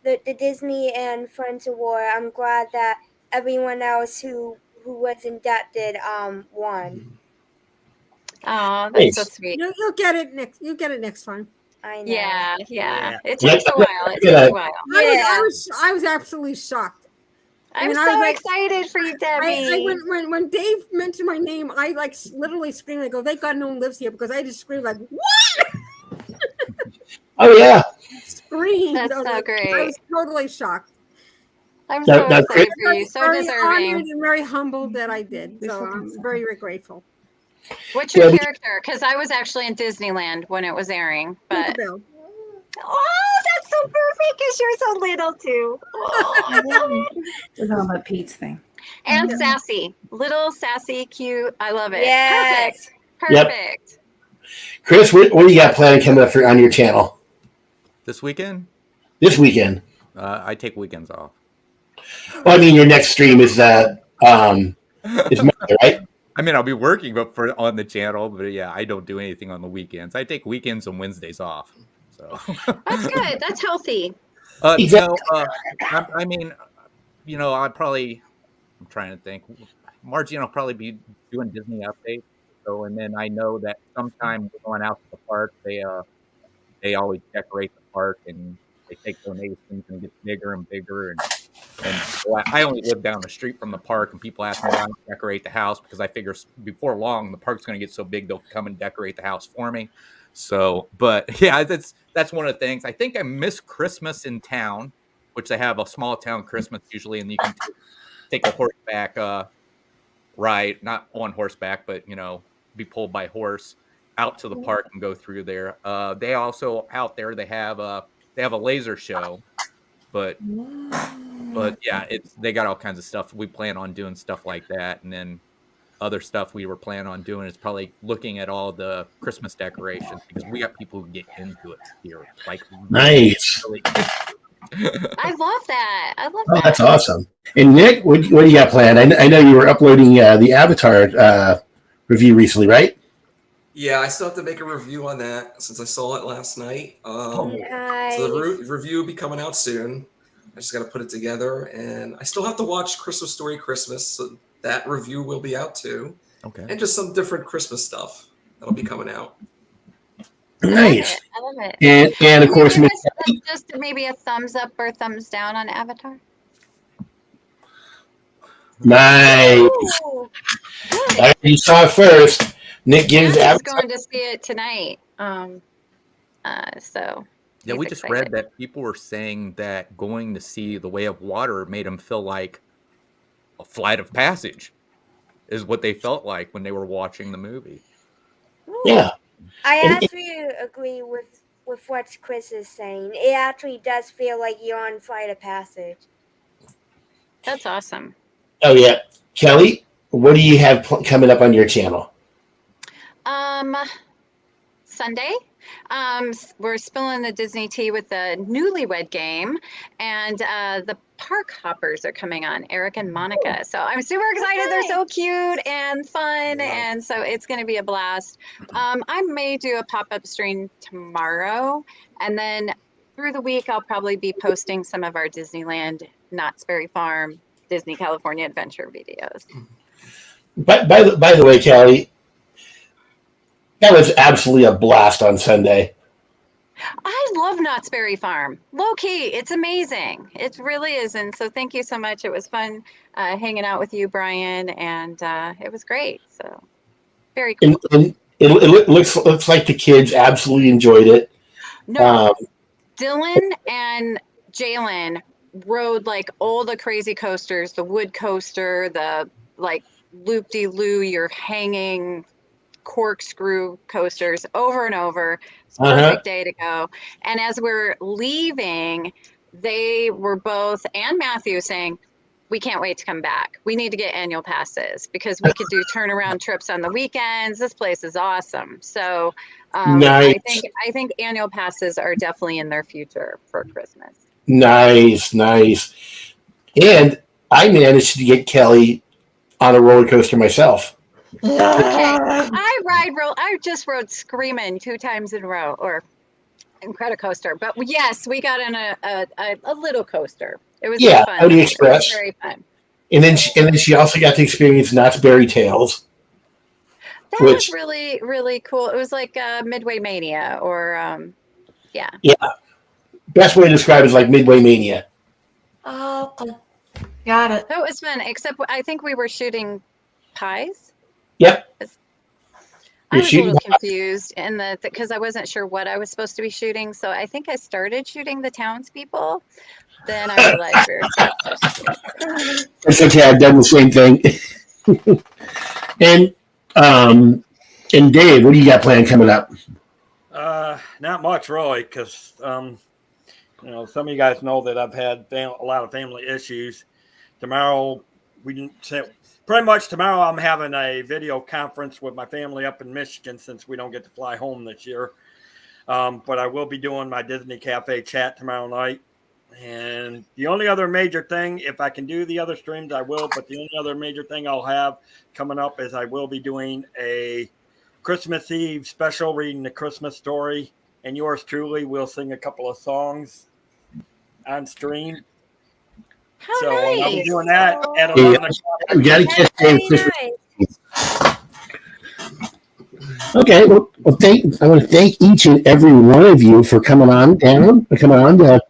the Disney and Friends Award, I'm glad that everyone else who was inducted won. Oh, that's so sweet. You'll get it next. You get it next time. I know. Yeah. It takes a while. It takes a while. I was absolutely shocked. I'm so excited for you, Debbie. When Dave mentioned my name, I like literally screamed. I go, "Thank God no one lives here," because I just screamed like, "What?" Oh yeah. Scream. That's so great. I was totally shocked. I'm so excited for you. So very deserving. honored and very humbled that I did. So I'm very, very grateful. What's your character? Because I was actually in Disneyland when it was airing. But oh, that's so perfect because you're so little too. Oh, We're talking about Pete's thing. and sassy, little sassy, cute. I love it. Yes. Perfect. Chris, what do you got planned coming up on your channel This weekend? this weekend? I take weekends off. Well, I mean, your next stream is Monday, right? I mean, I'll be working on the channel, but yeah, I don't do anything on the weekends. I take weekends and Wednesdays off. So That's good. That's healthy. Exactly. I mean, I'm trying to think. Margie and I'll probably be doing Disney updates. So, and then I know that sometime we're going out to the park. They always decorate the park and they take donations and it gets bigger and bigger. And I only live down the street from the park, and people ask me why I decorate the house because I figure before long the park's going to get so big they'll come and decorate the house for me. So, but yeah, that's one of the things. I think I miss Christmas in town, which they have a small town Christmas usually, and you can take a horseback ride, not on horseback, but be pulled by horse out to the park and go through there. They also out there they have a laser show, but yeah, they got all kinds of stuff. We plan on doing stuff like that, and then other stuff we were planning on doing is probably looking at all the Christmas decorations because we got people who get into it here. Like Nice. Really. I love that. Oh, that's awesome. And Nick, what do you got planned? I know you were uploading the Avatar review recently, right? Yeah, I still have to make a review on that since I saw it last night. Nice. So the review will be coming out soon. I just got to put it together, and I still have to watch Christmas Story Christmas, so that review will be out too. Okay. And just some different Christmas stuff that'll be coming out. Nice. I love it. And of course, just maybe a thumbs up or thumbs down on Avatar. nice. You saw it first. Nick gives I'm Avatar. going to see it tonight. So Yeah, we just read that people were saying that going to see The Way of Water made them feel like a flight of passage is what they felt like when they were watching the movie. Yeah. I actually agree with what Chris is saying. It actually does feel like you're on Flight of Passage. That's awesome. Oh yeah, Kelly, what do you have coming up on your channel? Sunday. We're spilling the Disney tea with the Newlywed Game, and the Park Hoppers are coming on, Eric and Monica. So I'm super excited. They're so cute and fun, and so it's going to be a blast. I may do a pop-up stream tomorrow, and then through the week I'll probably be posting some of our Disneyland, Knott's Berry Farm, Disney California Adventure videos. By the way, Kelly, that was absolutely a blast on Sunday. I love Knott's Berry Farm. Low key, it's amazing. It really is. And so thank you so much. It was fun hanging out with you, Brian, and it was great. So Very cool. And it looks like the kids absolutely enjoyed it. No, Dylan and Jalen rode like all the crazy coasters, the wood coaster, the like loop-de-loo, you're hanging corkscrew coasters over and over. It's a perfect day to go. And as we're leaving, they were both, and Matthew, saying, we can't wait to come back. We need to get annual passes because we could do turnaround trips on the weekends. This place is awesome. So Nice. I think annual passes are definitely in their future for Christmas. Nice. And I managed to get Kelly on a roller coaster myself. Okay, I just rode Screamin' 2 times in a row, or Incredicoaster. But yes, we got in a little coaster. It was fun. Pony Express. It was very fun. And then she also got to experience Knott's Berry Tales. That was really, really cool. It was like Midway Mania, or yeah. Best way to describe it is like Midway Mania. Oh, okay. Got it. That was fun, except I think we were shooting pies. Yep. I was a little confused because I wasn't sure what I was supposed to be shooting. So I think I started shooting the townspeople. Then I realized we were supposed to. It's okay. I've done the same thing. And Dave, what do you got planned coming up? Not much really, because some of you guys know that I've had a lot of family issues. Tomorrow, pretty much tomorrow, I'm having a video conference with my family up in Michigan since we don't get to fly home this year. But I will be doing my Disney Cafe chat tomorrow night. And the only other major thing, if I can do the other streams, I will. But the only other major thing I'll have coming up is I will be doing a Christmas Eve special, reading the Christmas story. And yours truly will sing a couple of songs on stream. How nice. I'll be doing that at 11 o'clock. We got to catch Dave Christmas. Okay, well, I want to thank each and every one of you for coming on to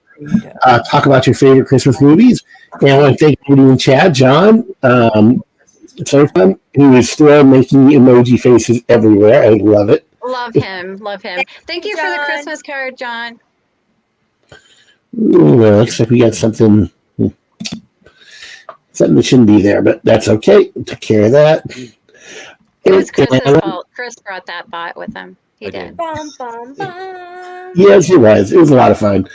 talk about your favorite Christmas movies. And I want to thank everybody in chat, John, so fun, who is still making emoji faces everywhere. I love it. Love him. Thank you for the Christmas card, John. Ooh, well, looks like we got something that shouldn't be there, but that's okay. Took care of that. It was Chris's fault. Chris brought that bot with him. He did. Bum, bum, bum. Yes, it was. It was a lot of fun.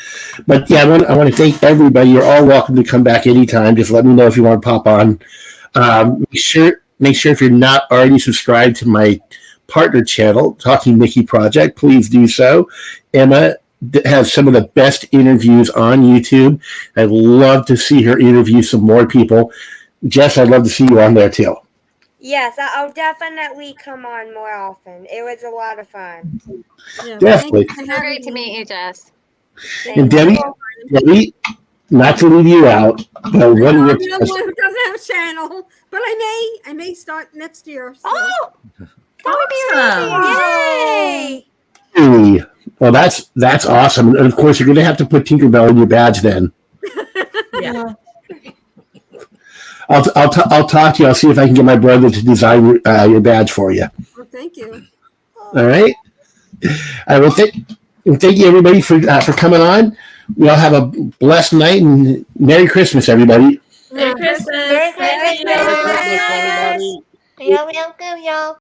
But yeah, I want to thank everybody. You're all welcome to come back anytime. Just let me know if you want to pop on. Make sure if you're not already subscribed to my partner channel, Talking Mickey Project, please do so. Emma has some of the best interviews on YouTube. I'd love to see her interview some more people. Jess, I'd love to see you on there too. Yes, I'll definitely come on more often. It was a lot of fun. Yeah, Definitely. It's great to meet you, Jess. And Debbie, not to leave you out, but what are your I'm the one who doesn't have a channel, but I may start next year. So. Oh, that would be Yay! Well, that's awesome. And of course, you're going to have to put Tinkerbell in your badge then. Yeah. I'll talk to you. I'll see if I can get my brother to design your badge for you. Well, thank you. All right. I will thank you everybody for coming on. We all have a blessed night and Merry Christmas, everybody. Merry Christmas. Merry Christmas. Everybody. You're welcome, y'all.